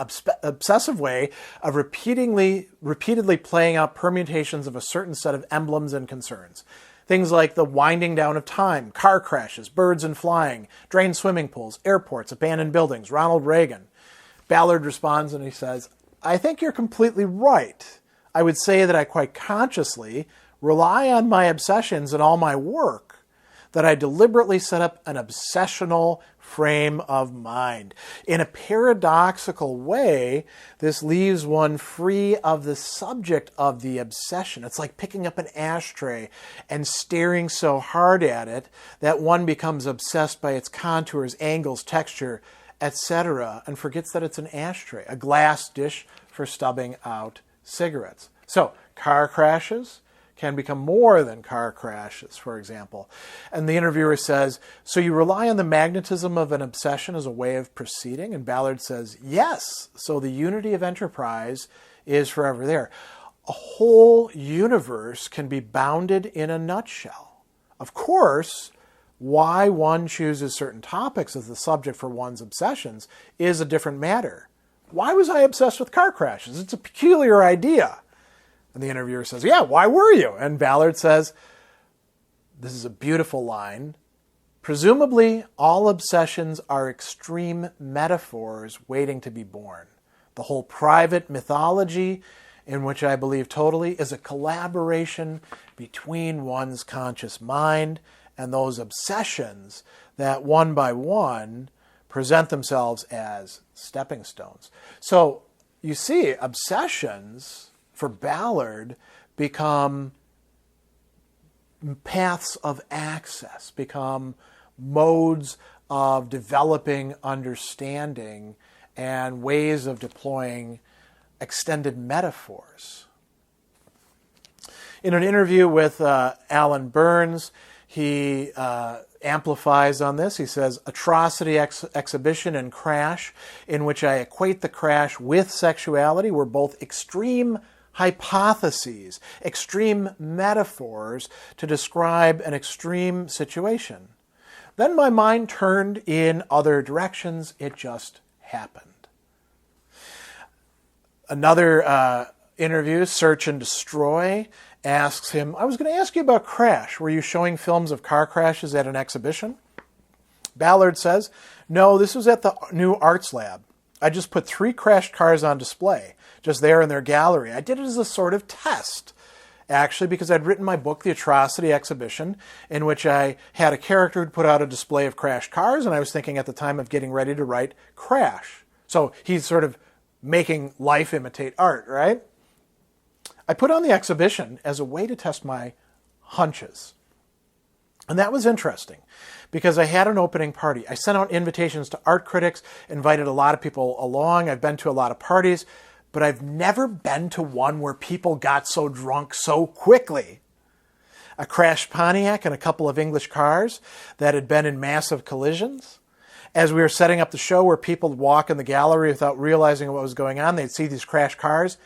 obsessive way of repeatedly playing out permutations of a certain set of emblems and concerns. Things like the winding down of time, car crashes, birds and flying, drained swimming pools, airports, abandoned buildings, Ronald Reagan. Ballard responds and he says, I think you're completely right. I would say that I quite consciously rely on my obsessions in all my work, that I deliberately set up an obsessional frame of mind. In a paradoxical way, this leaves one free of the subject of the obsession. It's like picking up an ashtray and staring so hard at it that one becomes obsessed by its contours, angles, texture, etc., and forgets that it's an ashtray, a glass dish for stubbing out cigarettes. So, car crashes can become more than car crashes, for example. And the interviewer says, so you rely on the magnetism of an obsession as a way of proceeding? And Ballard says, yes. So the unity of enterprise is forever there. A whole universe can be bounded in a nutshell. Of course, why one chooses certain topics as the subject for one's obsessions is a different matter. Why was I obsessed with car crashes? It's a peculiar idea. And the interviewer says, yeah, why were you? And Ballard says, this is a beautiful line, presumably all obsessions are extreme metaphors waiting to be born. The whole private mythology, in which I believe totally, is a collaboration between one's conscious mind and those obsessions that one by one present themselves as stepping stones. So you see, obsessions for Ballard become paths of access, become modes of developing understanding and ways of deploying extended metaphors. In an interview with Alan Burns, he amplifies on this. He says, atrocity exhibition and crash, in which I equate the crash with sexuality, were both extreme hypotheses, extreme metaphors to describe an extreme situation. Then my mind turned in other directions. It just happened. Another interview, Search and Destroy, asks him, I was going to ask you about Crash. Were you showing films of car crashes at an exhibition? Ballard says, no, this was at the New Arts Lab. I just put 3 crashed cars on display, just there in their gallery. I did it as a sort of test, actually, because I'd written my book, The Atrocity Exhibition, in which I had a character who'd put out a display of crashed cars, and I was thinking at the time of getting ready to write Crash. So he's sort of making life imitate art, right? I put on the exhibition as a way to test my hunches. And that was interesting because I had an opening party. I sent out invitations to art critics, invited a lot of people along. I've been to a lot of parties, but I've never been to one where people got so drunk so quickly. A crashed Pontiac and a couple of English cars that had been in massive collisions. As we were setting up the show where people would walk in the gallery without realizing what was going on, they'd see these crashed cars,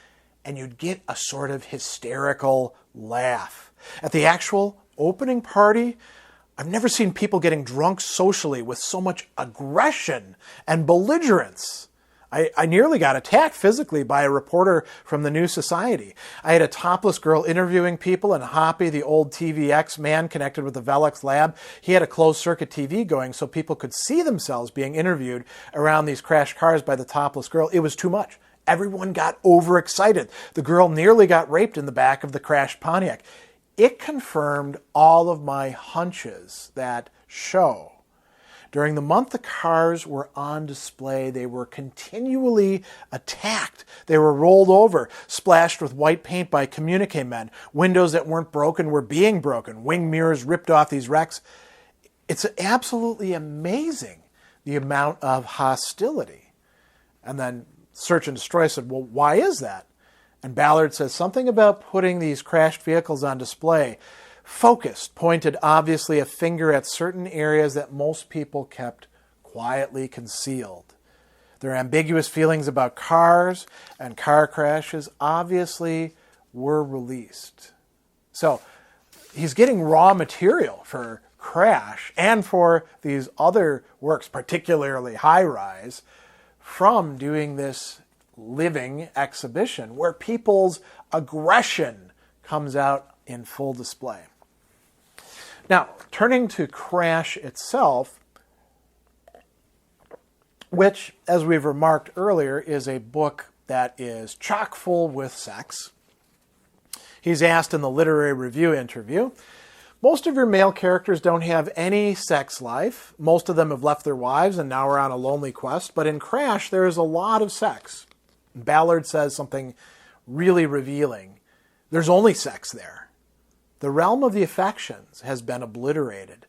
and you'd get a sort of hysterical laugh. At the actual opening party, I've never seen people getting drunk socially with so much aggression and belligerence. I nearly got attacked physically by a reporter from the New Society. I had a topless girl interviewing people, and Hoppy, the old TVX man connected with the Velux lab, he had a closed-circuit TV going so people could see themselves being interviewed around these crashed cars by the topless girl. It was too much. Everyone got overexcited. The girl nearly got raped in the back of the crashed Pontiac. It confirmed all of my hunches that show. During the month the cars were on display, they were continually attacked. They were rolled over, splashed with white paint by communique men. Windows that weren't broken were being broken. Wing mirrors ripped off these wrecks. It's absolutely amazing, the amount of hostility. And then Search and Destroy said, well, why is that? And Ballard says something about putting these crashed vehicles on display. Focused, pointed obviously a finger at certain areas that most people kept quietly concealed. Their ambiguous feelings about cars and car crashes obviously were released. So he's getting raw material for Crash and for these other works, particularly High Rise, from doing this living exhibition where people's aggression comes out in full display. Now, turning to Crash itself, which, as we've remarked earlier, is a book that is chock full with sex. He's asked in the literary review interview, most of your male characters don't have any sex life. Most of them have left their wives and now are on a lonely quest. But in Crash, there is a lot of sex. Ballard says something really revealing. There's only sex there. The realm of the affections has been obliterated.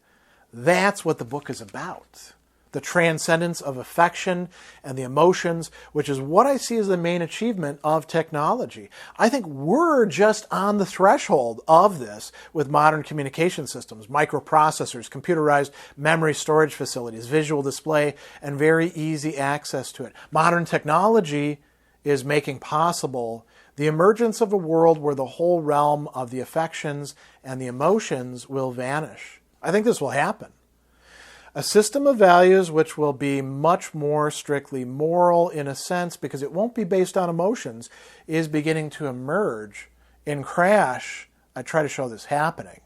That's what the book is about. The transcendence of affection and the emotions, which is what I see as the main achievement of technology. I think we're just on the threshold of this with modern communication systems, microprocessors, computerized memory storage facilities, visual display, and very easy access to it. Modern technology is making possible the emergence of a world where the whole realm of the affections and the emotions will vanish. I think this will happen. A system of values which will be much more strictly moral in a sense because it won't be based on emotions is beginning to emerge. In Crash, I try to show this happening.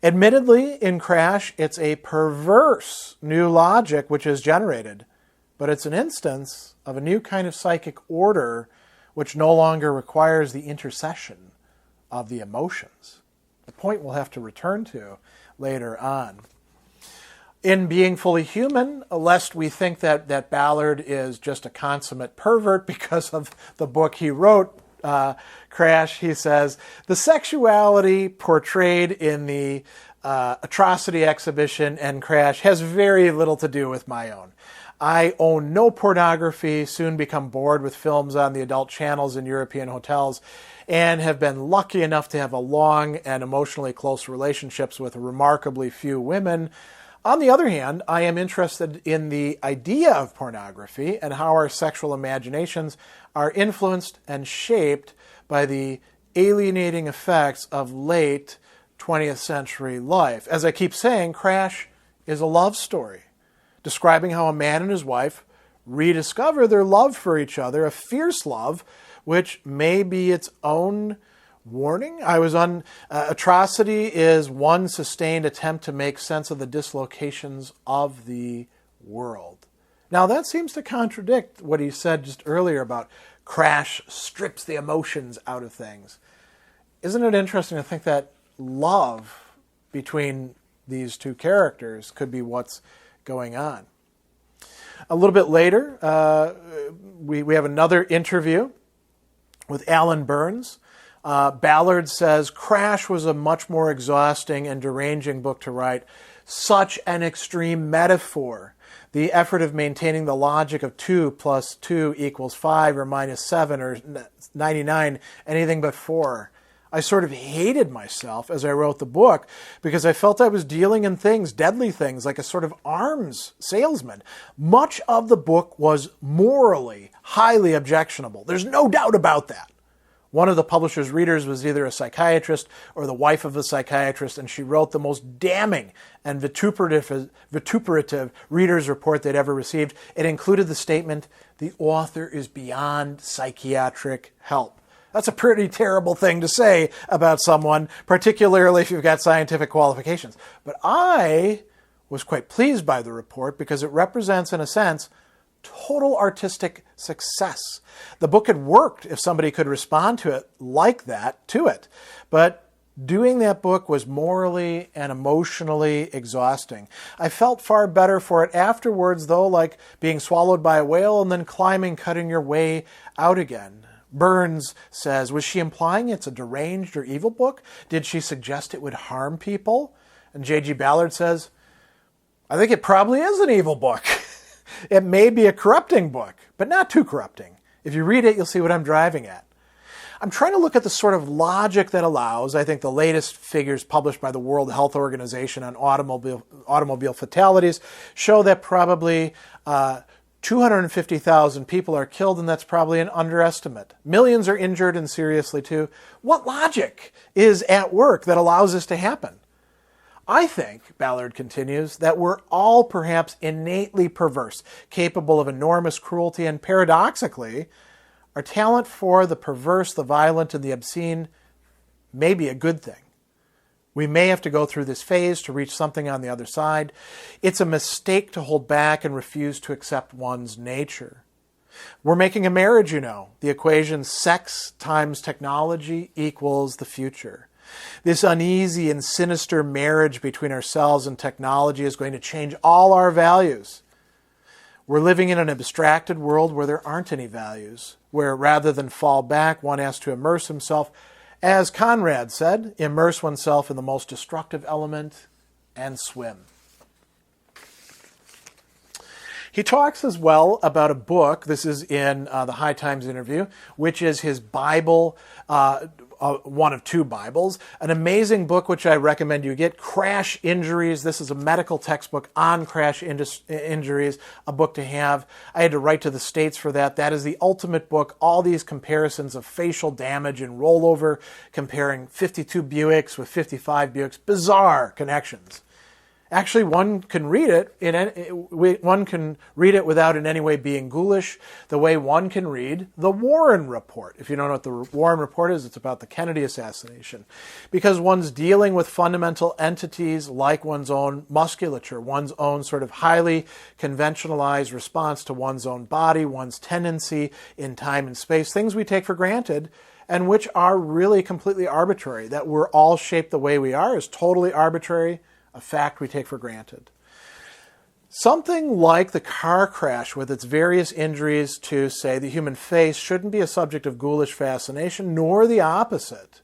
Admittedly, in Crash, it's a perverse new logic which is generated, but it's an instance of a new kind of psychic order which no longer requires the intercession of the emotions. A point we'll have to return to later on. In Being Fully Human, lest we think that Ballard is just a consummate pervert because of the book he wrote, Crash, he says, the sexuality portrayed in the atrocity exhibition and Crash has very little to do with my own. I own no pornography, soon become bored with films on the adult channels in European hotels, and have been lucky enough to have a long and emotionally close relationships with remarkably few women. On the other hand, I am interested in the idea of pornography and how our sexual imaginations are influenced and shaped by the alienating effects of late 20th century life. As I keep saying, Crash is a love story, describing how a man and his wife rediscover their love for each other, a fierce love, which may be its own warning. Atrocity is one sustained attempt to make sense of the dislocations of the world. Now that seems to contradict what he said just earlier about Crash strips the emotions out of things. Isn't it interesting to think that love between these two characters could be what's going on? A little bit later, we have another interview with Alan Burns. Ballard says, Crash was a much more exhausting and deranging book to write. Such an extreme metaphor. The effort of maintaining the logic of 2 plus 2 equals 5 or minus 7 or 99, anything but 4. I sort of hated myself as I wrote the book because I felt I was dealing in things, deadly things, like a sort of arms salesman. Much of the book was morally highly objectionable. There's no doubt about that. One of the publisher's readers was either a psychiatrist or the wife of a psychiatrist, and she wrote the most damning and vituperative reader's report they'd ever received. It included the statement, "The author is beyond psychiatric help." That's a pretty terrible thing to say about someone, particularly if you've got scientific qualifications. But I was quite pleased by the report because it represents, in a sense, total artistic success. The book had worked if somebody could respond to it like that to it. But doing that book was morally and emotionally exhausting. I felt far better for it afterwards, though, like being swallowed by a whale and then climbing, cutting your way out again. Burns says, was she implying it's a deranged or evil book? Did she suggest it would harm people? And J.G. Ballard says, I think it probably is an evil book. It may be a corrupting book, but not too corrupting. If you read it, you'll see what I'm driving at. I'm trying to look at the sort of logic that allows, I think the latest figures published by the World Health Organization on automobile fatalities show that probably 250,000 people are killed, and that's probably an underestimate. Millions are injured and seriously too. What logic is at work that allows this to happen? I think, Ballard continues, that we're all perhaps innately perverse, capable of enormous cruelty, and paradoxically, our talent for the perverse, the violent, and the obscene may be a good thing. We may have to go through this phase to reach something on the other side. It's a mistake to hold back and refuse to accept one's nature. We're making a marriage, you know. The equation sex times technology equals the future. This uneasy and sinister marriage between ourselves and technology is going to change all our values. We're living in an abstracted world where there aren't any values, where rather than fall back, one has to immerse himself. As Conrad said, immerse oneself in the most destructive element and swim. He talks as well about a book, this is in the High Times interview, which is his Bible, one of two Bibles, an amazing book which I recommend you get, Crash Injuries. This is a medical textbook on crash injuries, a book to have. I had to write to the States for that. That is the ultimate book. All these comparisons of facial damage and rollover, comparing 52 Buicks with 55 Buicks, bizarre connections. Actually, one can read it without in any way being ghoulish, the way one can read the Warren Report. If you don't know what the Warren Report is, it's about the Kennedy assassination. Because one's dealing with fundamental entities like one's own musculature, one's own sort of highly conventionalized response to one's own body, one's tendency in time and space, things we take for granted and which are really completely arbitrary. That we're all shaped the way we are is totally arbitrary, a fact we take for granted. Something like the car crash with its various injuries to, say, the human face shouldn't be a subject of ghoulish fascination, nor the opposite.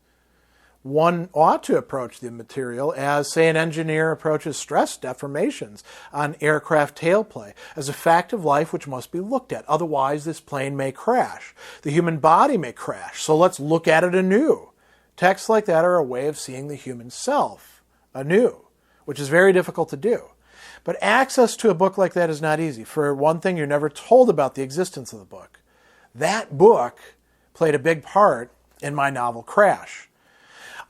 One ought to approach the material as, say, an engineer approaches stress deformations on aircraft tailplay, as a fact of life which must be looked at. Otherwise, this plane may crash. The human body may crash, so let's look at it anew. Texts like that are a way of seeing the human self anew, which is very difficult to do. But access to a book like that is not easy. For one thing, you're never told about the existence of the book. That book played a big part in my novel Crash.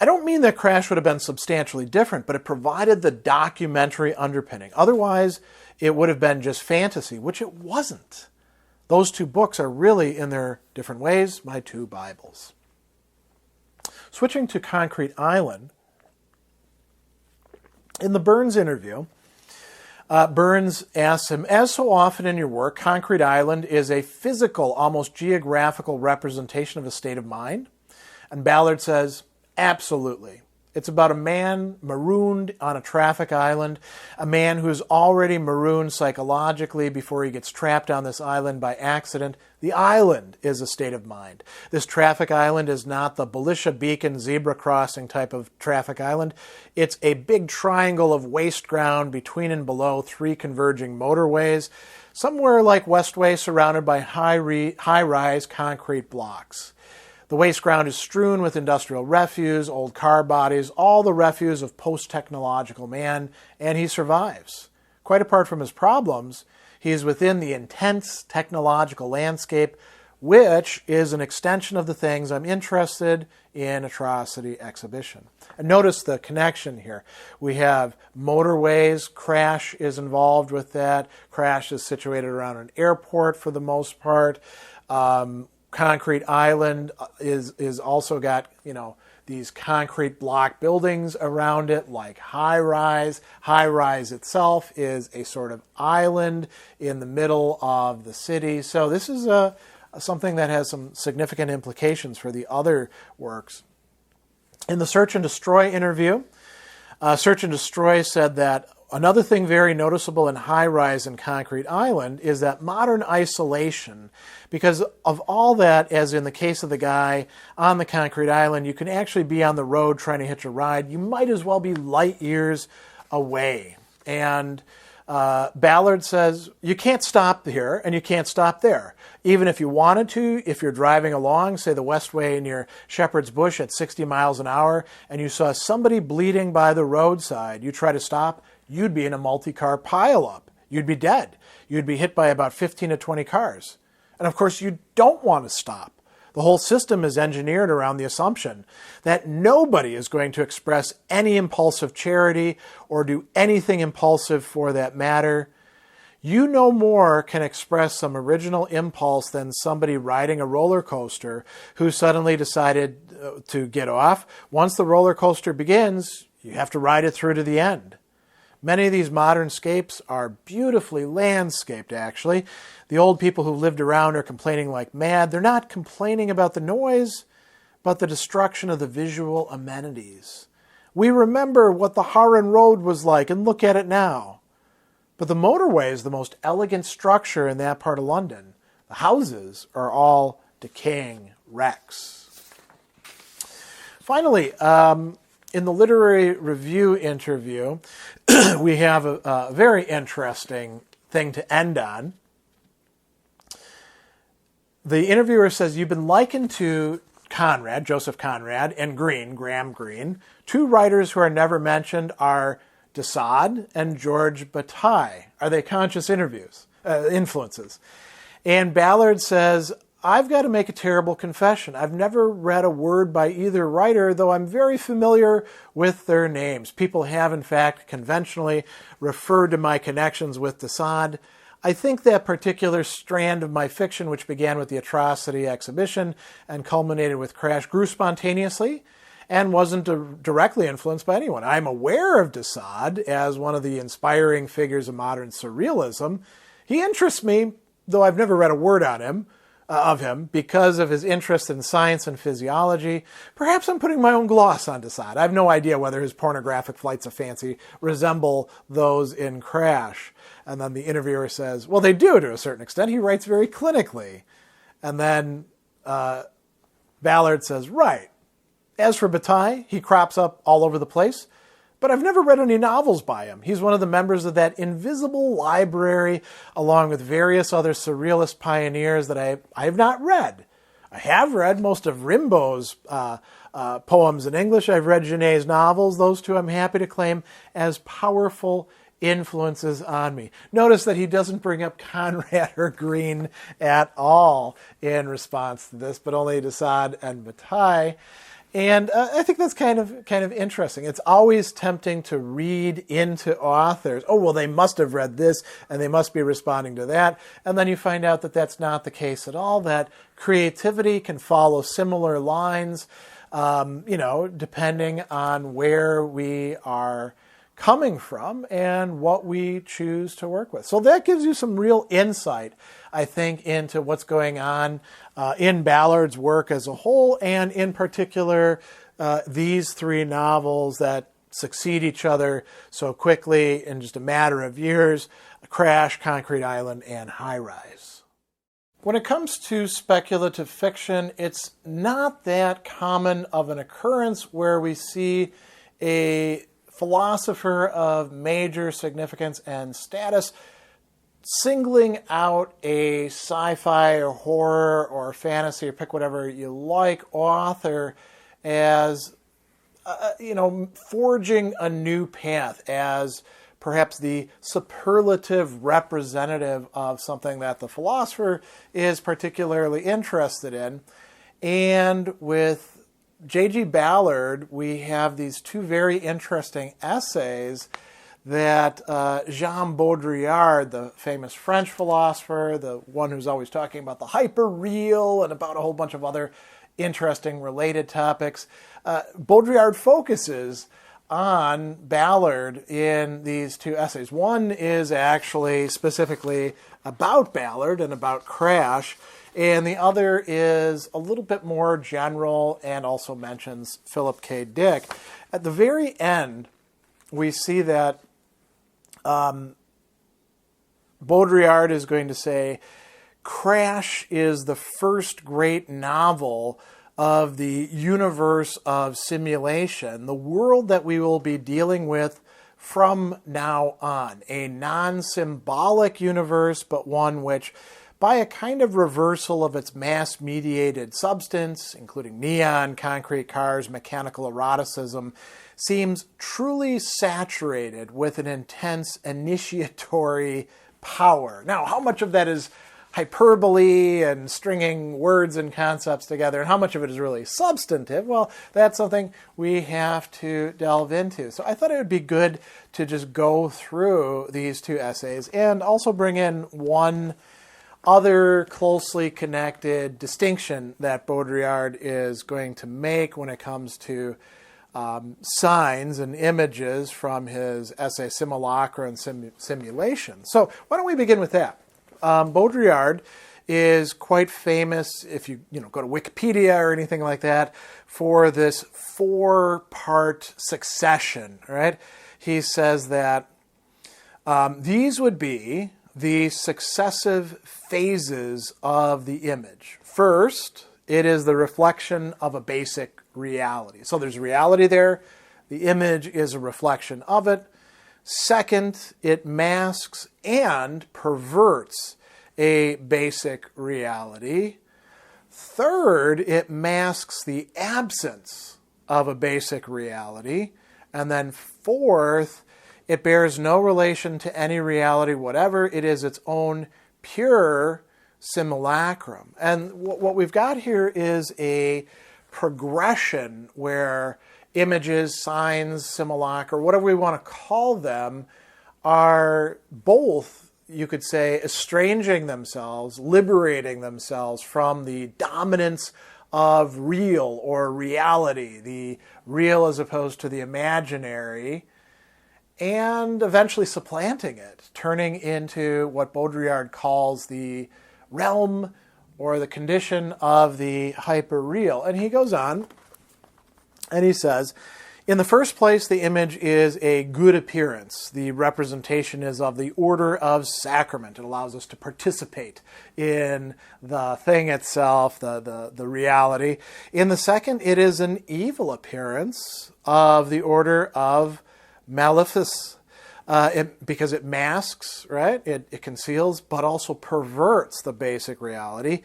I don't mean that Crash would have been substantially different, but it provided the documentary underpinning. Otherwise, it would have been just fantasy, which it wasn't. Those two books are really, in their different ways, my two Bibles. Switching to Concrete Island, in the Burns interview, Burns asks him, as so often in your work, Concrete Island is a physical, almost geographical representation of a state of mind? And Ballard says, absolutely. It's about a man marooned on a traffic island, a man who's already marooned psychologically before he gets trapped on this island by accident. The island is a state of mind. This traffic island is not the Belisha Beacon zebra crossing type of traffic island. It's a big triangle of waste ground between and below three converging motorways, somewhere like Westway, surrounded by high-rise concrete blocks. The waste ground is strewn with industrial refuse, old car bodies, all the refuse of post-technological man, and he survives. Quite apart from his problems, he is within the intense technological landscape which is an extension of the things I'm interested in atrocity exhibition. And notice the connection here. We have motorways. Crash is involved with that. Crash is situated around an airport for the most part. Concrete Island is also got, these concrete block buildings around it, like High Rise. High Rise itself is a sort of island in the middle of the city. So this is something that has some significant implications for the other works. In the Search and Destroy interview, Search and Destroy said that another thing very noticeable in High Rise and Concrete Island is that modern isolation. Because of all that, as in the case of the guy on the Concrete Island, you can actually be on the road trying to hitch a ride. You might as well be light years away. And Ballard says, you can't stop here and you can't stop there. Even if you wanted to, if you're driving along, say the Westway near Shepherd's Bush at 60 miles an hour, and you saw somebody bleeding by the roadside, you try to stop, you'd be in a multi-car pileup. You'd be dead. You'd be hit by about 15 to 20 cars. And of course, you don't want to stop. The whole system is engineered around the assumption that nobody is going to express any impulsive charity or do anything impulsive for that matter. You no more can express some original impulse than somebody riding a roller coaster who suddenly decided to get off. Once the roller coaster begins, you have to ride it through to the end. Many of these modern scapes are beautifully landscaped, actually. The old people who lived around are complaining like mad. They're not complaining about the noise, but the destruction of the visual amenities. We remember what the Harran Road was like, and look at it now. But the motorway is the most elegant structure in that part of London. The houses are all decaying wrecks. Finally, in the literary review interview, we have a very interesting thing to end on. The interviewer says, you've been likened to Conrad, Joseph Conrad, and Graham Greene. Two writers who are never mentioned are de Sade and George Bataille. Are they conscious influences? And Ballard says, I've got to make a terrible confession. I've never read a word by either writer, though I'm very familiar with their names. People have, in fact, conventionally referred to my connections with de Sade. I think that particular strand of my fiction, which began with the atrocity exhibition and culminated with Crash, grew spontaneously and wasn't directly influenced by anyone. I'm aware of de Sade as one of the inspiring figures of modern surrealism. He interests me, though I've never read a word on him. Of him because of his interest in science and physiology. Perhaps I'm putting my own gloss on de Sade. I have no idea whether his pornographic flights of fancy resemble those in Crash. And then the interviewer says, well, they do to a certain extent. He writes very clinically. And then Ballard says, right. As for Bataille, he crops up all over the place. But I've never read any novels by him. He's one of the members of that invisible library, along with various other surrealist pioneers that I have not read. I have read most of Rimbaud's poems in English. I've read Genet's novels. Those two I'm happy to claim as powerful influences on me. Notice that he doesn't bring up Conrad or Greene at all in response to this, but only de Sade and Bataille. And I think that's kind of interesting. It's always tempting to read into authors. Oh, well, they must have read this, and they must be responding to that. And then you find out that that's not the case at all, that creativity can follow similar lines, depending on where we are coming from and what we choose to work with. So that gives you some real insight, I think, into what's going on in Ballard's work as a whole, and in particular, these three novels that succeed each other so quickly in just a matter of years: Crash, Concrete Island, and High Rise. When it comes to speculative fiction, it's not that common of an occurrence where we see a philosopher of major significance and status singling out a sci-fi or horror or fantasy, or pick whatever you like, author as forging a new path, as perhaps the superlative representative of something that the philosopher is particularly interested in. And with J.G. Ballard, we have these two very interesting essays that Jean Baudrillard, the famous French philosopher, the one who's always talking about the hyper-real and about a whole bunch of other interesting related topics, Baudrillard focuses on Ballard in these two essays. One is actually specifically about Ballard and about Crash, and the other is a little bit more general and also mentions Philip K. Dick. At the very end, we see that Baudrillard is going to say, Crash is the first great novel of the universe of simulation, the world that we will be dealing with from now on. A non-symbolic universe, but one which, by a kind of reversal of its mass-mediated substance, including neon, concrete cars, mechanical eroticism, seems truly saturated with an intense initiatory power. Now, how much of that is hyperbole and stringing words and concepts together, and how much of it is really substantive? Well, that's something we have to delve into. So I thought it would be good to just go through these two essays and also bring in one other closely connected distinction that Baudrillard is going to make when it comes to signs and images from his essay Simulacra and Simulation. So why don't we begin with that? Baudrillard is quite famous, if you go to Wikipedia or anything like that, for this 4-part succession, right? He says that these would be the successive phases of the image. First, it is the reflection of a basic reality. So there's reality there. The image is a reflection of it. Second, it masks and perverts a basic reality. Third, it masks the absence of a basic reality. And then fourth, it bears no relation to any reality whatever. It is its own pure simulacrum. And what we've got here is a progression where images, signs, simulacra, whatever we want to call them, are both, you could say, estranging themselves, liberating themselves from the dominance of real or reality, the real as opposed to the imaginary, and eventually supplanting it, turning into what Baudrillard calls the realm or the condition of the hyperreal. And he goes on and he says, in the first place, the image is a good appearance. The representation is of the order of sacrament. It allows us to participate in the thing itself, the reality. In the second, it is an evil appearance of the order of malefice, because it masks, right? It conceals, but also perverts the basic reality.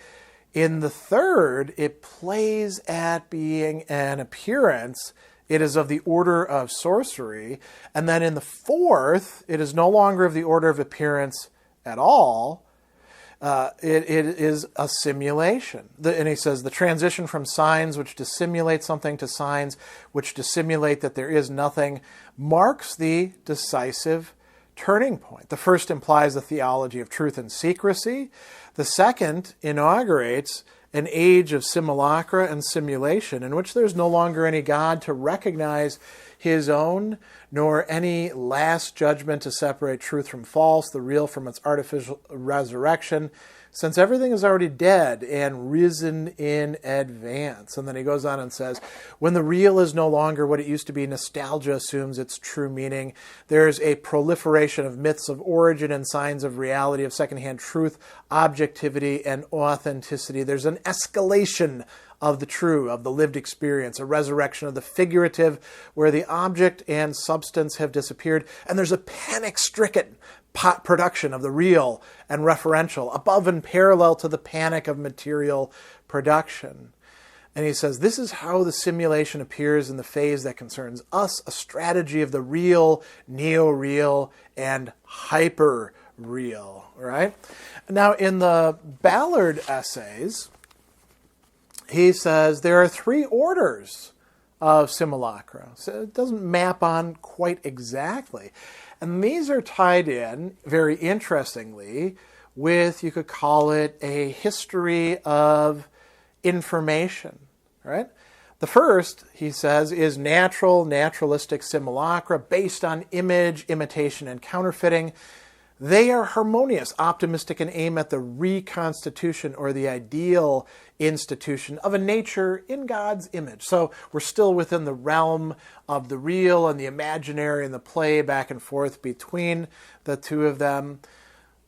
In the third, it plays at being an appearance. It is of the order of sorcery. And then in the fourth, it is no longer of the order of appearance at all. It is a simulation. And he says the transition from signs which dissimulate something to signs which dissimulate that there is nothing marks the decisive turning point. The first implies the theology of truth and secrecy. The second inaugurates an age of simulacra and simulation in which there's no longer any God to recognize his own, nor any last judgment to separate truth from false, the real from its artificial resurrection, since everything is already dead and risen in advance. And then he goes on and says, when the real is no longer what it used to be, nostalgia assumes its true meaning. There's a proliferation of myths of origin and signs of reality, of secondhand truth, objectivity, and authenticity. There's an escalation of the true, of the lived experience, a resurrection of the figurative, where the object and substance have disappeared, and there's a panic-stricken production of the real and referential, above and parallel to the panic of material production. And he says, this is how the simulation appears in the phase that concerns us, a strategy of the real, neo-real, and hyper-real, right? Now, in the Ballard essays, he says there are 3 orders of simulacra. So it doesn't map on quite exactly. And these are tied in, very interestingly, with, you could call it, a history of information, right? The first, he says, is naturalistic simulacra based on image, imitation, and counterfeiting. They are harmonious, optimistic, and aim at the reconstitution or the ideal institution of a nature in God's image. So we're still within the realm of the real and the imaginary and the play back and forth between the two of them.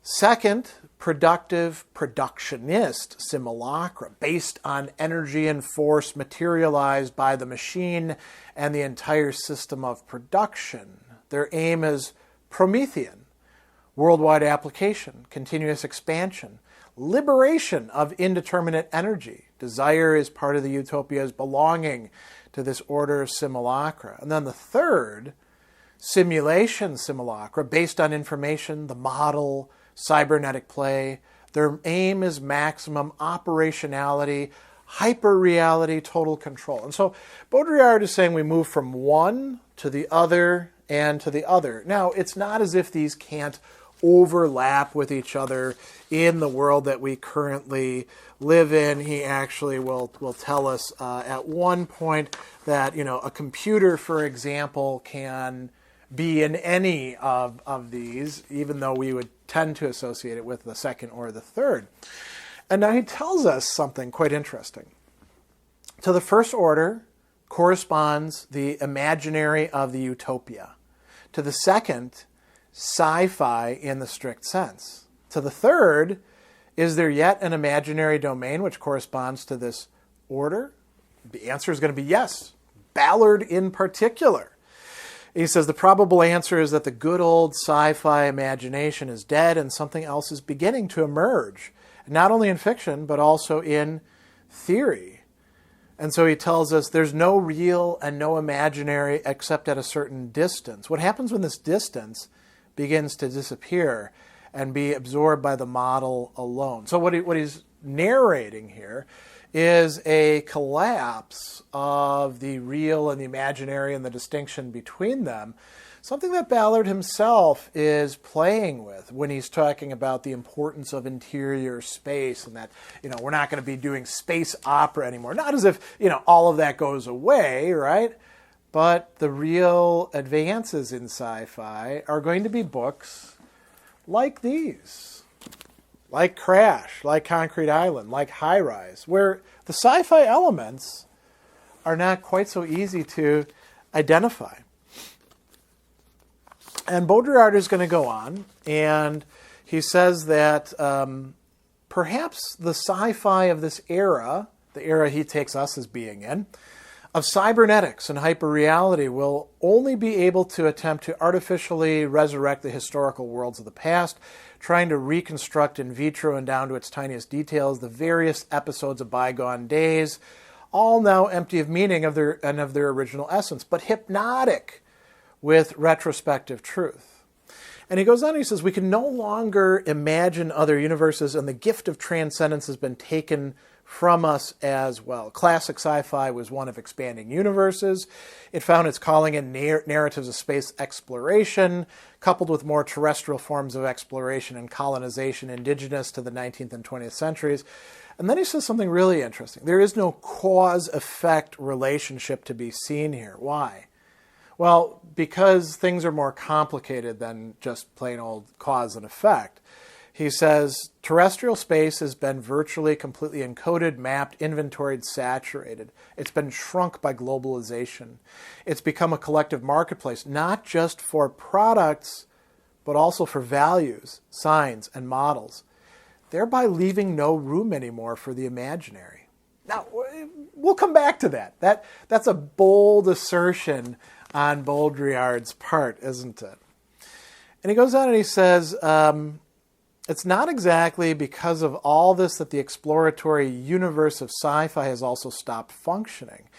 Second, productive productionist simulacra based on energy and force materialized by the machine and the entire system of production. Their aim is Promethean, worldwide application, continuous expansion, liberation of indeterminate energy. Desire is part of the utopias belonging to this order of simulacra. And then the third, simulation simulacra, based on information, the model, cybernetic play. Their aim is maximum operationality, hyper-reality, total control. And so Baudrillard is saying we move from one to the other and to the other. Now, it's not as if these can't overlap with each other in the world that we currently live in. He actually will tell us at one point that, a computer, for example, can be in any of these, even though we would tend to associate it with the second or the third. And now he tells us something quite interesting. To the first order corresponds the imaginary of the utopia. To the second, sci-fi in the strict sense. To the third, is there yet an imaginary domain which corresponds to this order? The answer is going to be yes. Ballard in particular. He says the probable answer is that the good old sci-fi imagination is dead and something else is beginning to emerge, not only in fiction, but also in theory. And so he tells us there's no real and no imaginary except at a certain distance. What happens when this distance begins to disappear and be absorbed by the model alone? So what he's narrating here is a collapse of the real and the imaginary and the distinction between them, something that Ballard himself is playing with when he's talking about the importance of interior space and that, we're not going to be doing space opera anymore. Not as if, all of that goes away, right? But the real advances in sci-fi are going to be books like these. Like Crash, like Concrete Island, like High Rise, where the sci-fi elements are not quite so easy to identify. And Baudrillard is going to go on, and he says that perhaps the sci-fi of this era, the era he takes us as being in, of cybernetics and hyperreality will only be able to attempt to artificially resurrect the historical worlds of the past, trying to reconstruct in vitro and down to its tiniest details the various episodes of bygone days, all now empty of meaning of their original essence, but hypnotic with retrospective truth. And he goes on, he says, we can no longer imagine other universes, and the gift of transcendence has been taken from us as well. Classic sci-fi was one of expanding universes. It found its calling in narratives of space exploration, coupled with more terrestrial forms of exploration and colonization indigenous to the 19th and 20th centuries. And then he says something really interesting. There is no cause-effect relationship to be seen here. Why? Well, because things are more complicated than just plain old cause and effect. He says, terrestrial space has been virtually completely encoded, mapped, inventoried, saturated. It's been shrunk by globalization. It's become a collective marketplace, not just for products, but also for values, signs, and models, thereby leaving no room anymore for the imaginary. Now, we'll come back to that. That's a bold assertion on Baudrillard's part, isn't it? And he goes on and he says, It's not exactly because of all this that the exploratory universe of sci-fi has also stopped functioning.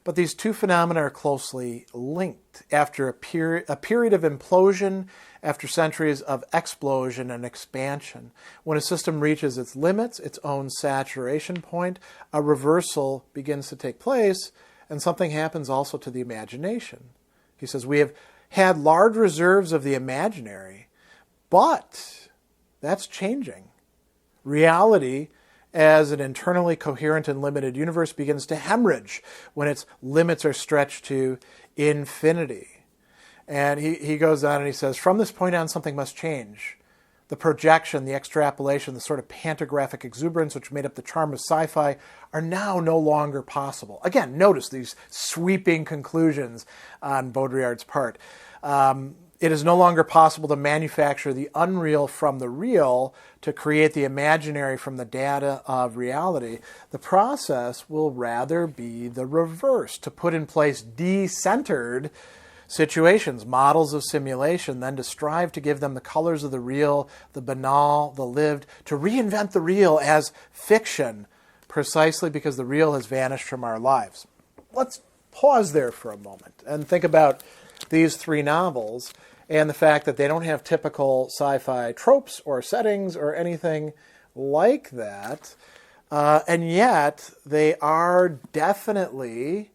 But these two phenomena are closely linked. After a period of implosion, after centuries of explosion and expansion, when a system reaches its limits, its own saturation point, a reversal begins to take place, and something happens also to the imagination. He says, we have had large reserves of the imaginary, but that's changing. Reality, as an internally coherent and limited universe, begins to hemorrhage when its limits are stretched to infinity. And he goes on and he says, from this point on, something must change. The projection, the extrapolation, the sort of pantographic exuberance which made up the charm of sci-fi are now no longer possible. Again, notice these sweeping conclusions on Baudrillard's part. It is no longer possible to manufacture the unreal from the real, to create the imaginary from the data of reality. The process will rather be the reverse, to put in place de-centered situations, models of simulation, then to strive to give them the colors of the real, the banal, the lived, to reinvent the real as fiction, precisely because the real has vanished from our lives. Let's pause there for a moment and think about these three novels and the fact that they don't have typical sci-fi tropes or settings or anything like that, and yet they are definitely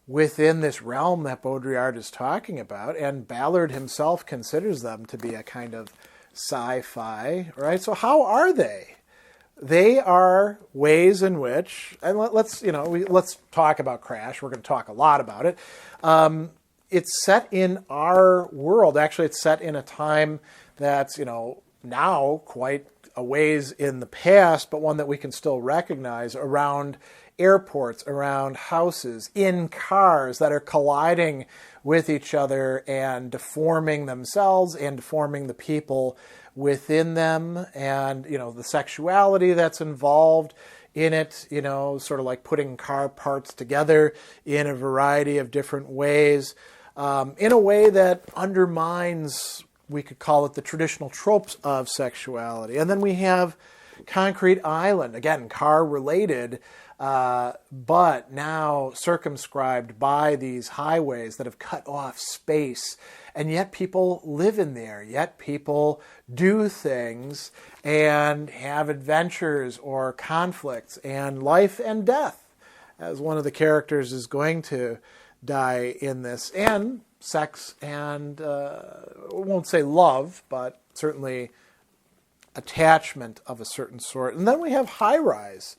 within this realm that Baudrillard is talking about, and Ballard himself considers them to be a kind of sci-fi, right? So how are they? They are ways in which, and let's talk about Crash. We're going to talk a lot about it. It's set in our world. Actually, it's set in a time that's, now quite a ways in the past, but one that we can still recognize, around airports, around houses, in cars that are colliding with each other and deforming themselves and deforming the people within them, and, the sexuality that's involved in it, sort of like putting car parts together in a variety of different ways, in a way that undermines, we could call it, the traditional tropes of sexuality. And then we have Concrete Island, again, car-related, but now circumscribed by these highways that have cut off space. And yet people live in there, yet people do things and have adventures or conflicts and life and death, as one of the characters is going to die in this, and sex and, I won't say love, but certainly attachment of a certain sort. And then we have High Rise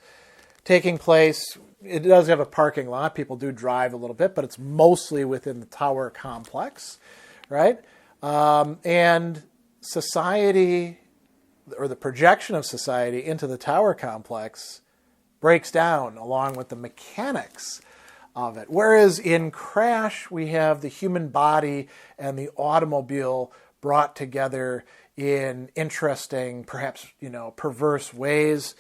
taking place. It does have a parking lot. People do drive a little bit, but it's mostly within the tower complex, right? And society, or the projection of society into the tower complex, breaks down along with the mechanics of it. Whereas in Crash, we have the human body and the automobile brought together in interesting, perhaps, perverse ways.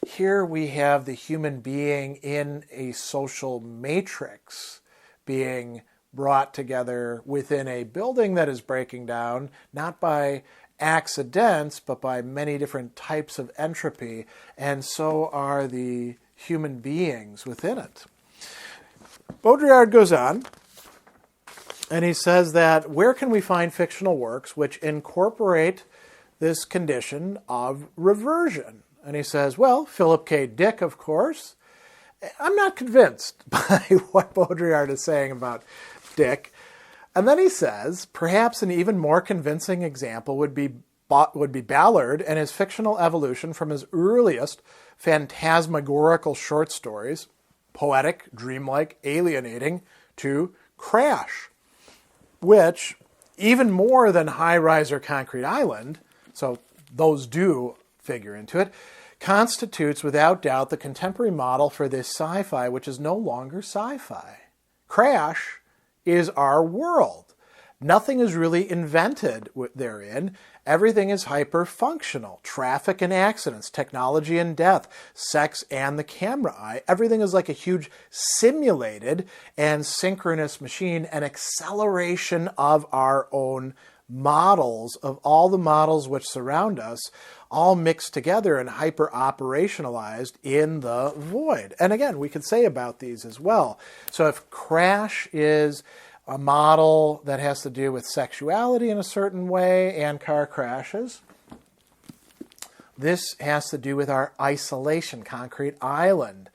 Here we have the human being in a social matrix being brought together within a building that is breaking down, not by accidents, but by many different types of entropy, and so are the human beings within it. Baudrillard goes on, and he says that where can we find fictional works which incorporate this condition of reversion? And he says, well, Philip K. Dick, of course. I'm not convinced by what Baudrillard is saying about Dick. And then he says, perhaps an even more convincing example would be Ballard and his fictional evolution from his earliest phantasmagorical short stories, poetic, dreamlike, alienating, to Crash, which, even more than High Rise or Concrete Island, so those do figure into it, constitutes without doubt the contemporary model for this sci-fi, which is no longer sci-fi. Crash is our world. Nothing is really invented therein. Everything is hyper-functional. Traffic and accidents, technology and death, sex and the camera eye. Everything is like a huge simulated and synchronous machine, an acceleration of our own models of all the models which surround us, all mixed together and hyper-operationalized in the void. And again, we could say about these as well. So if crash is a model that has to do with sexuality in a certain way and car crashes, this has to do with our isolation, concrete island,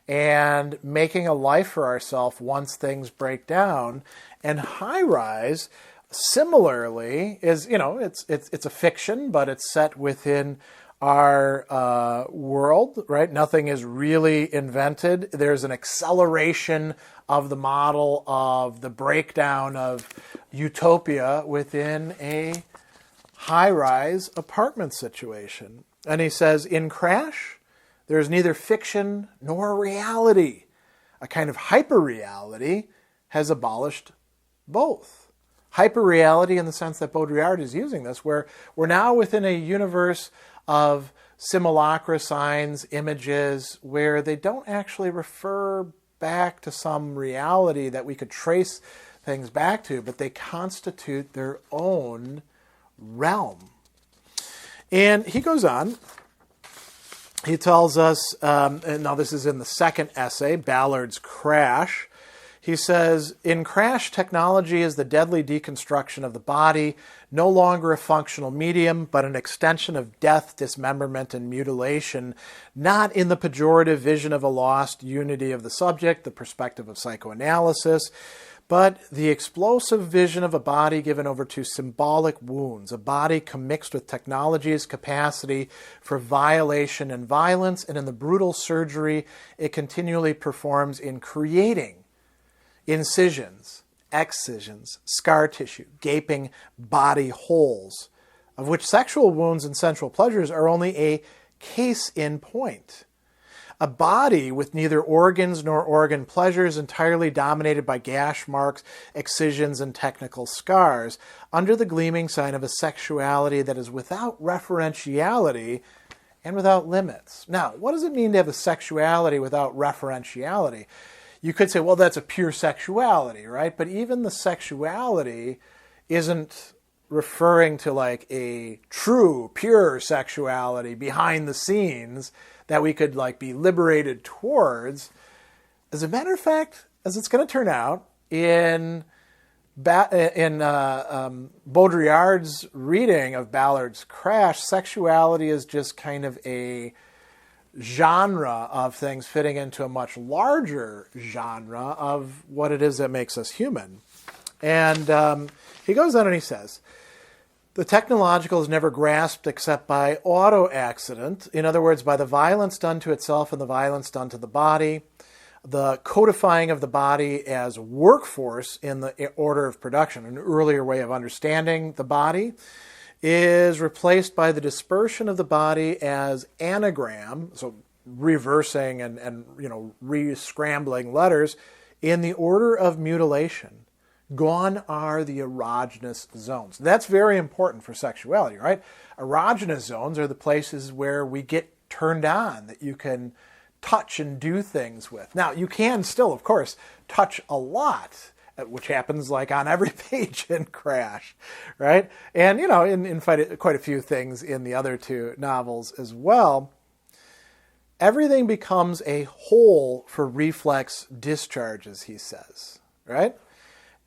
and making a life for ourselves once things break down. And high rise, similarly, is, it's a fiction, but it's set within our world, right? Nothing is really invented. There's an acceleration of the model of the breakdown of utopia within a high-rise apartment situation. And he says, in Crash, there is neither fiction nor reality. A kind of hyper-reality has abolished both. Hyper-reality in the sense that Baudrillard is using this, where we're now within a universe of simulacra signs, images, where they don't actually refer back to some reality that we could trace things back to, but they constitute their own realm. And he goes on. He tells us, and now this is in the second essay, Ballard's Crash. He says, in Crash, technology is the deadly deconstruction of the body, no longer a functional medium, but an extension of death, dismemberment, and mutilation, not in the pejorative vision of a lost unity of the subject, the perspective of psychoanalysis, but the explosive vision of a body given over to symbolic wounds, a body commixed with technology's capacity for violation and violence, and in the brutal surgery it continually performs in creating incisions, excisions, scar tissue, gaping body holes, of which sexual wounds and sensual pleasures are only a case in point. A body with neither organs nor organ pleasures, entirely dominated by gash marks, excisions, and technical scars, under the gleaming sign of a sexuality that is without referentiality and without limits. Now, what does it mean to have a sexuality without referentiality? You could say, well, that's a pure sexuality, right? But even the sexuality isn't referring to like a true, pure sexuality behind the scenes that we could like be liberated towards. As a matter of fact, as it's going to turn out, in Baudrillard's reading of Ballard's Crash, sexuality is just kind of a genre of things fitting into a much larger genre of what it is that makes us human. And he goes on and he says, the technological is never grasped except by auto-accident, in other words, by the violence done to itself and the violence done to the body, the codifying of the body as workforce in the order of production, an earlier way of understanding the body, is replaced by the dispersion of the body as anagram, so reversing and re-scrambling letters, in the order of mutilation. Gone are the erogenous zones. That's very important for sexuality, right? Erogenous zones are the places where we get turned on, that you can touch and do things with. Now, you can still, of course, touch a lot, which happens like on every page in Crash, right? And, in quite a few things in the other two novels as well. Everything becomes a hole for reflex discharges, he says, right?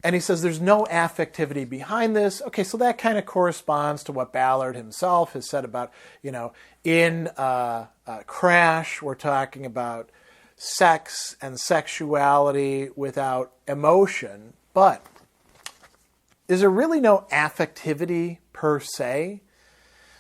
And he says there's no affectivity behind this. Okay, so that kind of corresponds to what Ballard himself has said about, in Crash, we're talking about sex and sexuality without emotion. But is there really no affectivity per se?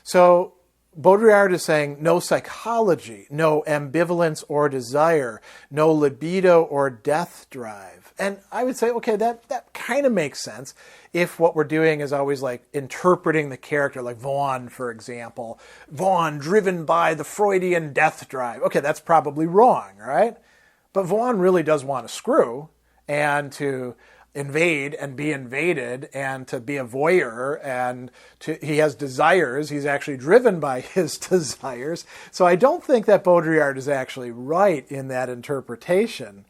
So Baudrillard is saying no psychology, no ambivalence or desire, no libido or death drive. And I would say, okay, that kind of makes sense if what we're doing is always like interpreting the character, like Vaughan, for example. Vaughan driven by the Freudian death drive. Okay, that's probably wrong, right? But Vaughan really does want to screw and to invade and be invaded and to be a voyeur, and he has desires. He's actually driven by his desires. So I don't think that Baudrillard is actually right in that interpretation.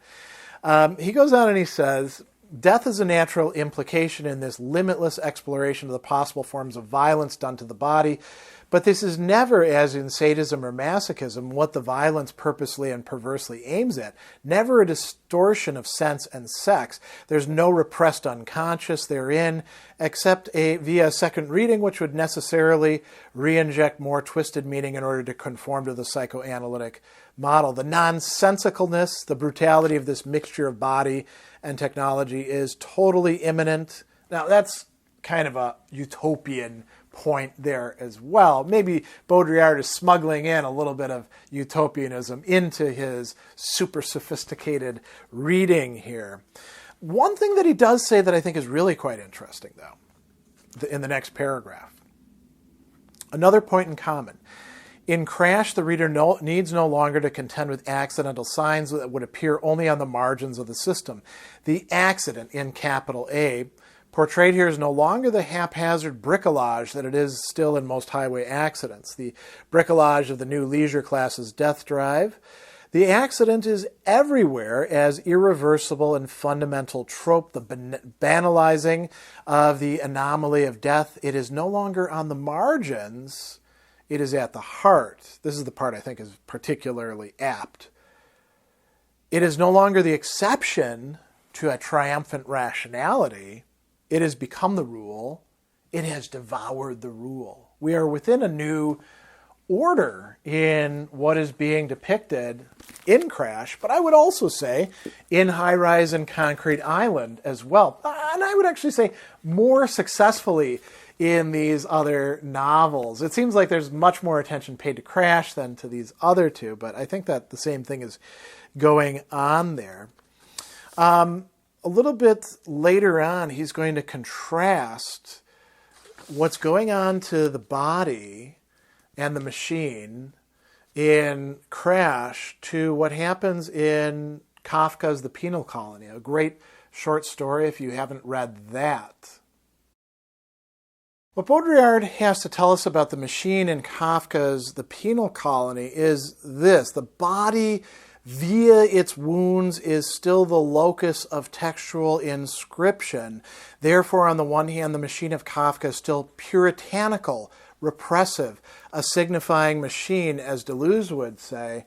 He goes on and he says, Death is a natural implication in this limitless exploration of the possible forms of violence done to the body, but this is never, as in sadism or masochism, what the violence purposely and perversely aims at. Never a distortion of sense and sex. There's no repressed unconscious therein, except via a second reading, which would necessarily re-inject more twisted meaning in order to conform to the psychoanalytic model. The nonsensicalness, the brutality of this mixture of body and technology is totally imminent. Now, that's kind of a utopian point there as well. Maybe Baudrillard is smuggling in a little bit of utopianism into his super sophisticated reading here. One thing that he does say that I think is really quite interesting, though, in the next paragraph. Another point in common. In Crash, the reader needs no longer to contend with accidental signs that would appear only on the margins of the system. The accident, in capital A, portrayed here is no longer the haphazard bricolage that it is still in most highway accidents, the bricolage of the new leisure class's death drive. The accident is everywhere as irreversible and fundamental trope, the banalizing of the anomaly of death. It is no longer on the margins, it is at the heart. This is the part I think is particularly apt. It is no longer the exception to a triumphant rationality. It has become the rule. It has devoured the rule. We are within a new order in what is being depicted in Crash, but I would also say in High Rise and Concrete Island as well. And I would actually say more successfully in these other novels. It seems like there's much more attention paid to Crash than to these other two, but I think that the same thing is going on there. A little bit later on, he's going to contrast what's going on to the body and the machine in Crash to what happens in Kafka's The Penal Colony, a great short story if you haven't read that. What Baudrillard has to tell us about the machine in Kafka's The Penal Colony is this: the body via its wounds is still the locus of textual inscription. Therefore, on the one hand, the machine of Kafka is still puritanical, repressive, a signifying machine, as Deleuze would say.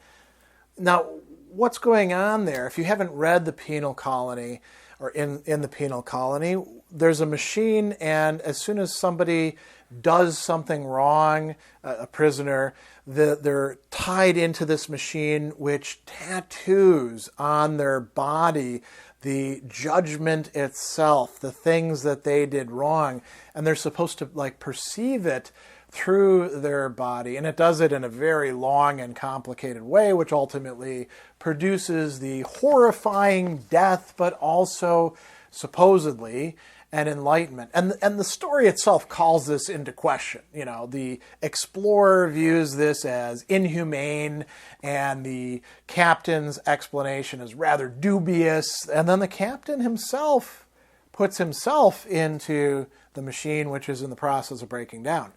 Now, what's going on there? If you haven't read The Penal Colony, or in The Penal Colony, there's a machine, and as soon as somebody does something wrong, a prisoner, they're tied into this machine which tattoos on their body the judgment itself, the things that they did wrong, and they're supposed to perceive it through their body, and it does it in a very long and complicated way, which ultimately produces the horrifying death, but also supposedly and enlightenment. And the story itself calls this into question. You know, the explorer views this as inhumane, and the captain's explanation is rather dubious. And then the captain himself puts himself into the machine, which is in the process of breaking down.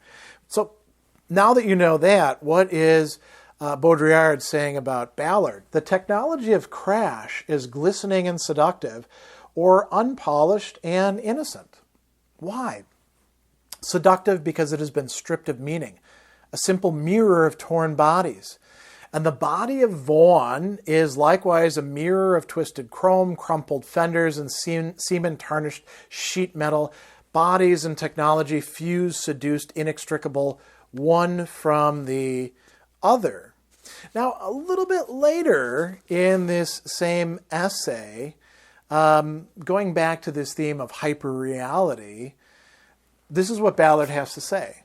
So now that you know that, what is Baudrillard saying about Ballard? The technology of Crash is glistening and seductive, or unpolished and innocent. Why? Seductive because it has been stripped of meaning, a simple mirror of torn bodies. And the body of Vaughan is likewise a mirror of twisted chrome, crumpled fenders, and semen-tarnished sheet metal. Bodies and technology fused, seduced, inextricable, one from the other. Now, a little bit later in this same essay, going back to this theme of hyperreality, this is what Ballard has to say.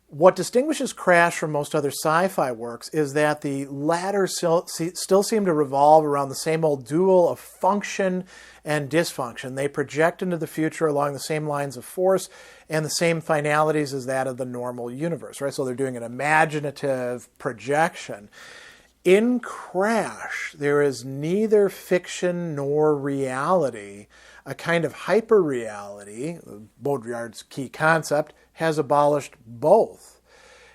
What distinguishes Crash from most other sci-fi works is that the latter still seem to revolve around the same old duel of function and dysfunction. They project into the future along the same lines of force and the same finalities as that of the normal universe, right? So they're doing an imaginative projection. In Crash, there is neither fiction nor reality. A kind of hyperreality, Baudrillard's key concept, has abolished both.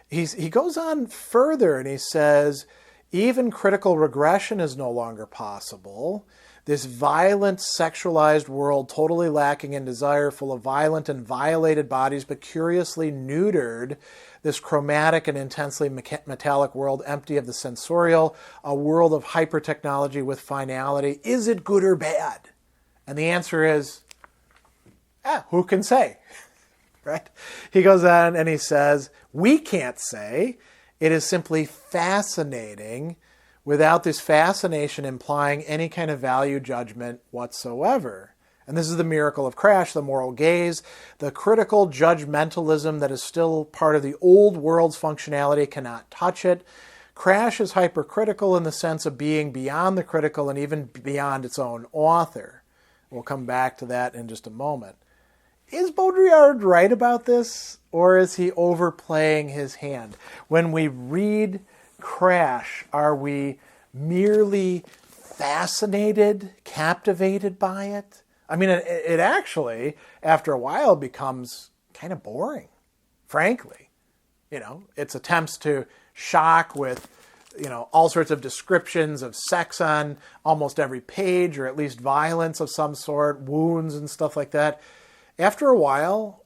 He goes on further and he says, even critical regression is no longer possible. This violent, sexualized world, totally lacking in desire, full of violent and violated bodies, but curiously neutered. This chromatic and intensely metallic world, empty of the sensorial, a world of hyper-technology with finality. Is it good or bad? And the answer is, who can say? Right? He goes on and he says, we can't say. It is simply fascinating, without this fascination implying any kind of value judgment whatsoever. And this is the miracle of Crash, the moral gaze, the critical judgmentalism that is still part of the old world's functionality cannot touch it. Crash is hypercritical in the sense of being beyond the critical and even beyond its own author. We'll come back to that in just a moment. Is Baudrillard right about this, or is he overplaying his hand? When we read Crash, are we merely fascinated, captivated by it? I mean, it actually, after a while, becomes kind of boring, frankly. Its attempts to shock with, all sorts of descriptions of sex on almost every page, or at least violence of some sort, wounds and stuff like that. After a while,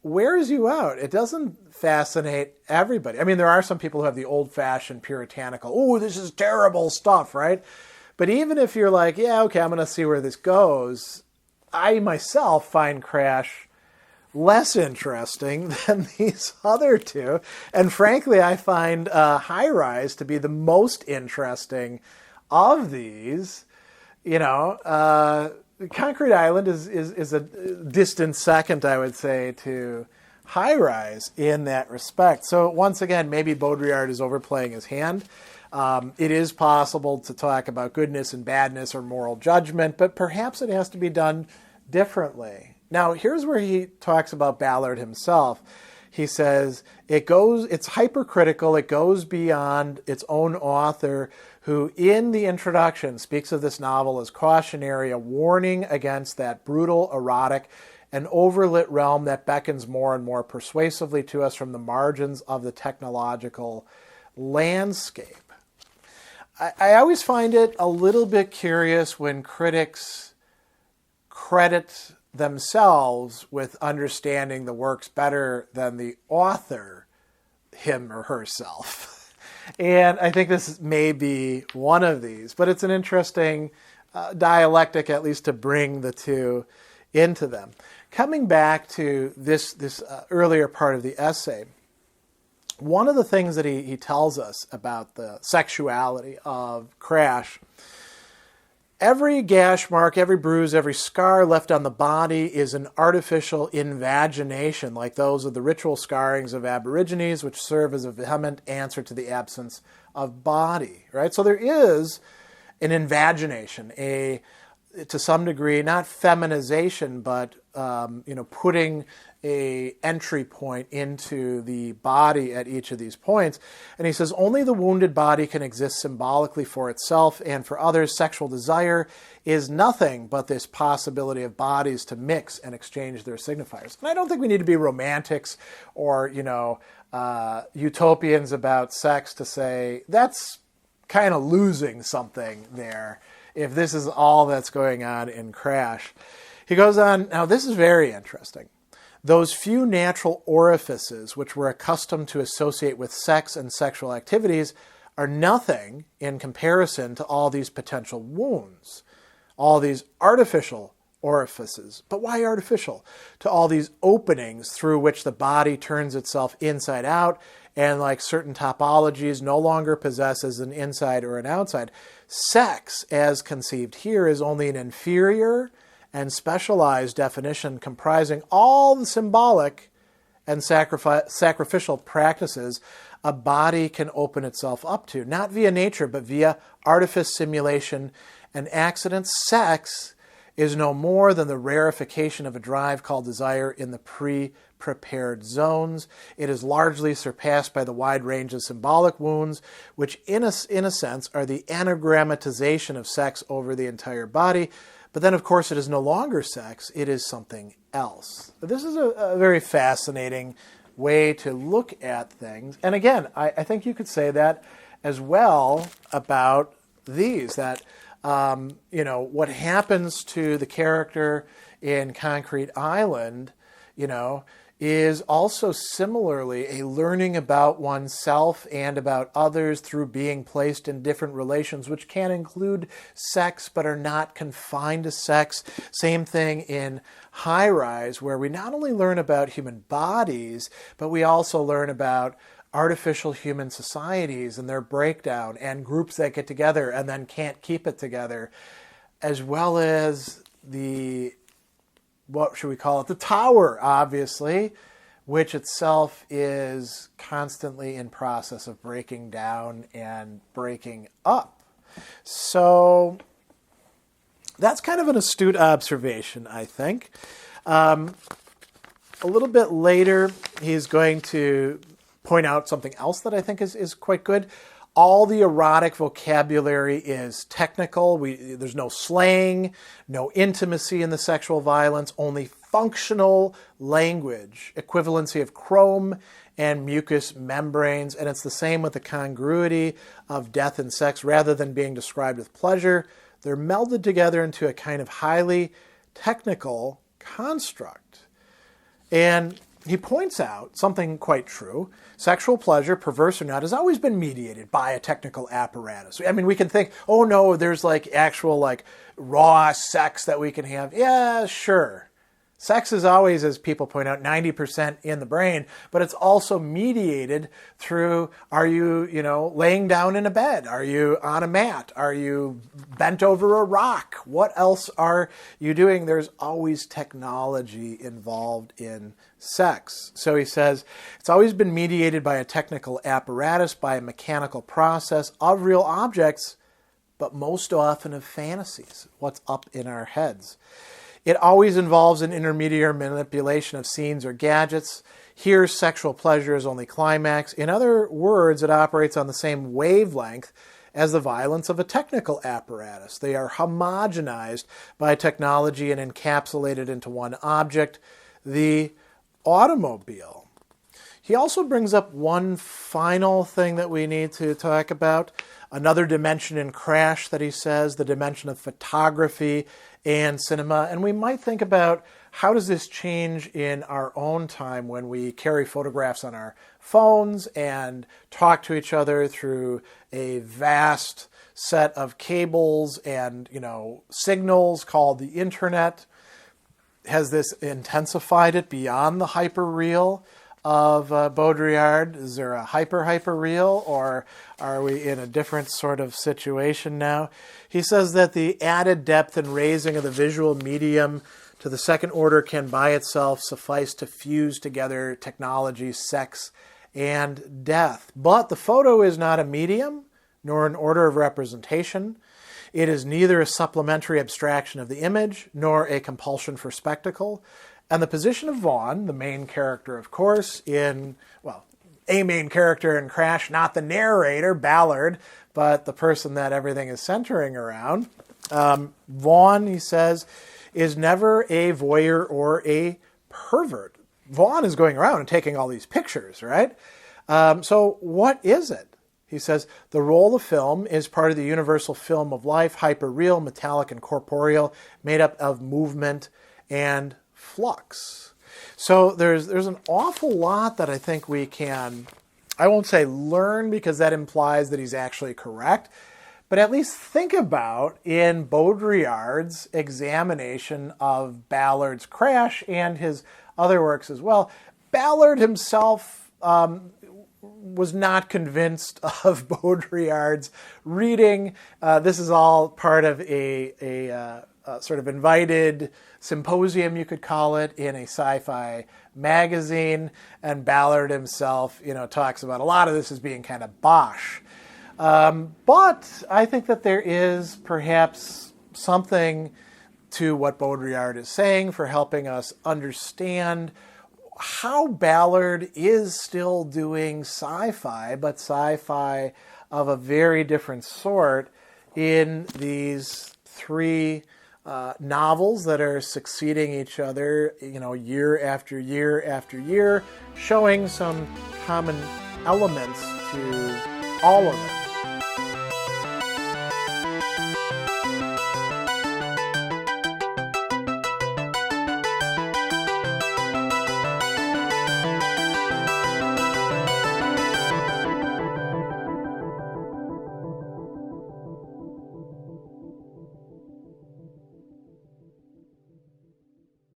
wears you out. It doesn't fascinate everybody. I mean, there are some people who have the old-fashioned puritanical, oh, this is terrible stuff, right? But even if you're like, yeah, okay, I'm going to see where this goes, I myself find Crash less interesting than these other two. And frankly, I find High Rise to be the most interesting of these. Concrete Island is a distant second, I would say, to High Rise in that respect. So once again, maybe Baudrillard is overplaying his hand. It is possible to talk about goodness and badness or moral judgment, but perhaps it has to be done differently. Now, here's where he talks about Ballard himself. He says, it's hypercritical, it goes beyond its own author, who in the introduction speaks of this novel as cautionary, a warning against that brutal, erotic, and overlit realm that beckons more and more persuasively to us from the margins of the technological landscape. I always find it a little bit curious when critics credit themselves with understanding the works better than the author, him or herself. And I think this may be one of these, but it's an interesting dialectic, at least to bring the two into them. Coming back to this earlier part of the essay, one of the things that he tells us about the sexuality of Crash, every gash mark, every bruise, every scar left on the body is an artificial invagination, like those of the ritual scarrings of Aborigines, which serve as a vehement answer to the absence of body, right? So there is an invagination, to some degree, not feminization, but putting a entry point into the body at each of these points. And he says, only the wounded body can exist symbolically for itself, and for others, sexual desire is nothing but this possibility of bodies to mix and exchange their signifiers. And I don't think we need to be romantics or, utopians about sex to say that's kind of losing something there if this is all that's going on in Crash. He goes on, now this is very interesting. Those few natural orifices which we're accustomed to associate with sex and sexual activities are nothing in comparison to all these potential wounds, all these artificial orifices. But why artificial? To all these openings through which the body turns itself inside out and, like certain topologies, no longer possesses an inside or an outside. Sex, as conceived here, is only an inferior and specialized definition comprising all the symbolic and sacrificial practices a body can open itself up to, not via nature, but via artifice, simulation, and accident. Sex is no more than the rarefication of a drive called desire in the pre-prepared zones. It is largely surpassed by the wide range of symbolic wounds, which in a sense are the anagrammatization of sex over the entire body. But then, of course, it is no longer sex, it is something else. This is a very fascinating way to look at things. And again, I think you could say that as well about these, that What happens to the character in Concrete Island, is also similarly a learning about oneself and about others through being placed in different relations, which can include sex but are not confined to sex. Same thing in High Rise, where we not only learn about human bodies, but we also learn about artificial human societies and their breakdown and groups that get together and then can't keep it together, as well as the tower, obviously, which itself is constantly in process of breaking down and breaking up. So that's kind of an astute observation, I think. A little bit later, he's going to point out something else that I think is quite good. All the erotic vocabulary is technical. There's no slang, no intimacy in the sexual violence, only functional language, equivalency of chrome and mucous membranes. And it's the same with the congruity of death and sex. Rather than being described with pleasure, they're melded together into a kind of highly technical construct. And he points out something quite true. Sexual pleasure, perverse or not, has always been mediated by a technical apparatus. I mean, we can think, oh no, there's actual raw sex that we can have. Yeah, sure. Sex is always, as people point out, 90% in the brain, but it's also mediated through, are you, laying down in a bed? Are you on a mat? Are you bent over a rock? What else are you doing? There's always technology involved in sex. So he says, it's always been mediated by a technical apparatus, by a mechanical process of real objects, but most often of fantasies, what's up in our heads. It always involves an intermediary manipulation of scenes or gadgets. Here, sexual pleasure is only climax. In other words, it operates on the same wavelength as the violence of a technical apparatus. They are homogenized by technology and encapsulated into one object, the automobile. He also brings up one final thing that we need to talk about, another dimension in Crash that he says, the dimension of photography and cinema. And we might think about, how does this change in our own time when we carry photographs on our phones and talk to each other through a vast set of cables and, signals called the internet? Has this intensified it beyond the hyper-real of Baudrillard? Is there a hyper-real, or are we in a different sort of situation now? He says that the added depth and raising of the visual medium to the second order can by itself suffice to fuse together technology, sex, and death. But the photo is not a medium, nor an order of representation. It is neither a supplementary abstraction of the image, nor a compulsion for spectacle. And the position of Vaughn, the main character, of course, a main character in Crash, not the narrator, Ballard, but the person that everything is centering around. Vaughn, he says, is never a voyeur or a pervert. Vaughn is going around and taking all these pictures, right? So what is it? He says, the role of film is part of the universal film of life, hyper-real, metallic, and corporeal, made up of movement and flux. So there's an awful lot that I think we can, I won't say learn because that implies that he's actually correct, but at least think about in Baudrillard's examination of Ballard's Crash and his other works as well. Ballard himself was not convinced of Baudrillard's reading. This is all part of a sort of invited symposium, you could call it, in a sci-fi magazine, and Ballard himself, talks about a lot of this as being kind of bosh. But I think that there is perhaps something to what Baudrillard is saying for helping us understand how Ballard is still doing sci-fi, but sci-fi of a very different sort in these three novels that are succeeding each other, year after year after year, showing some common elements to all of them.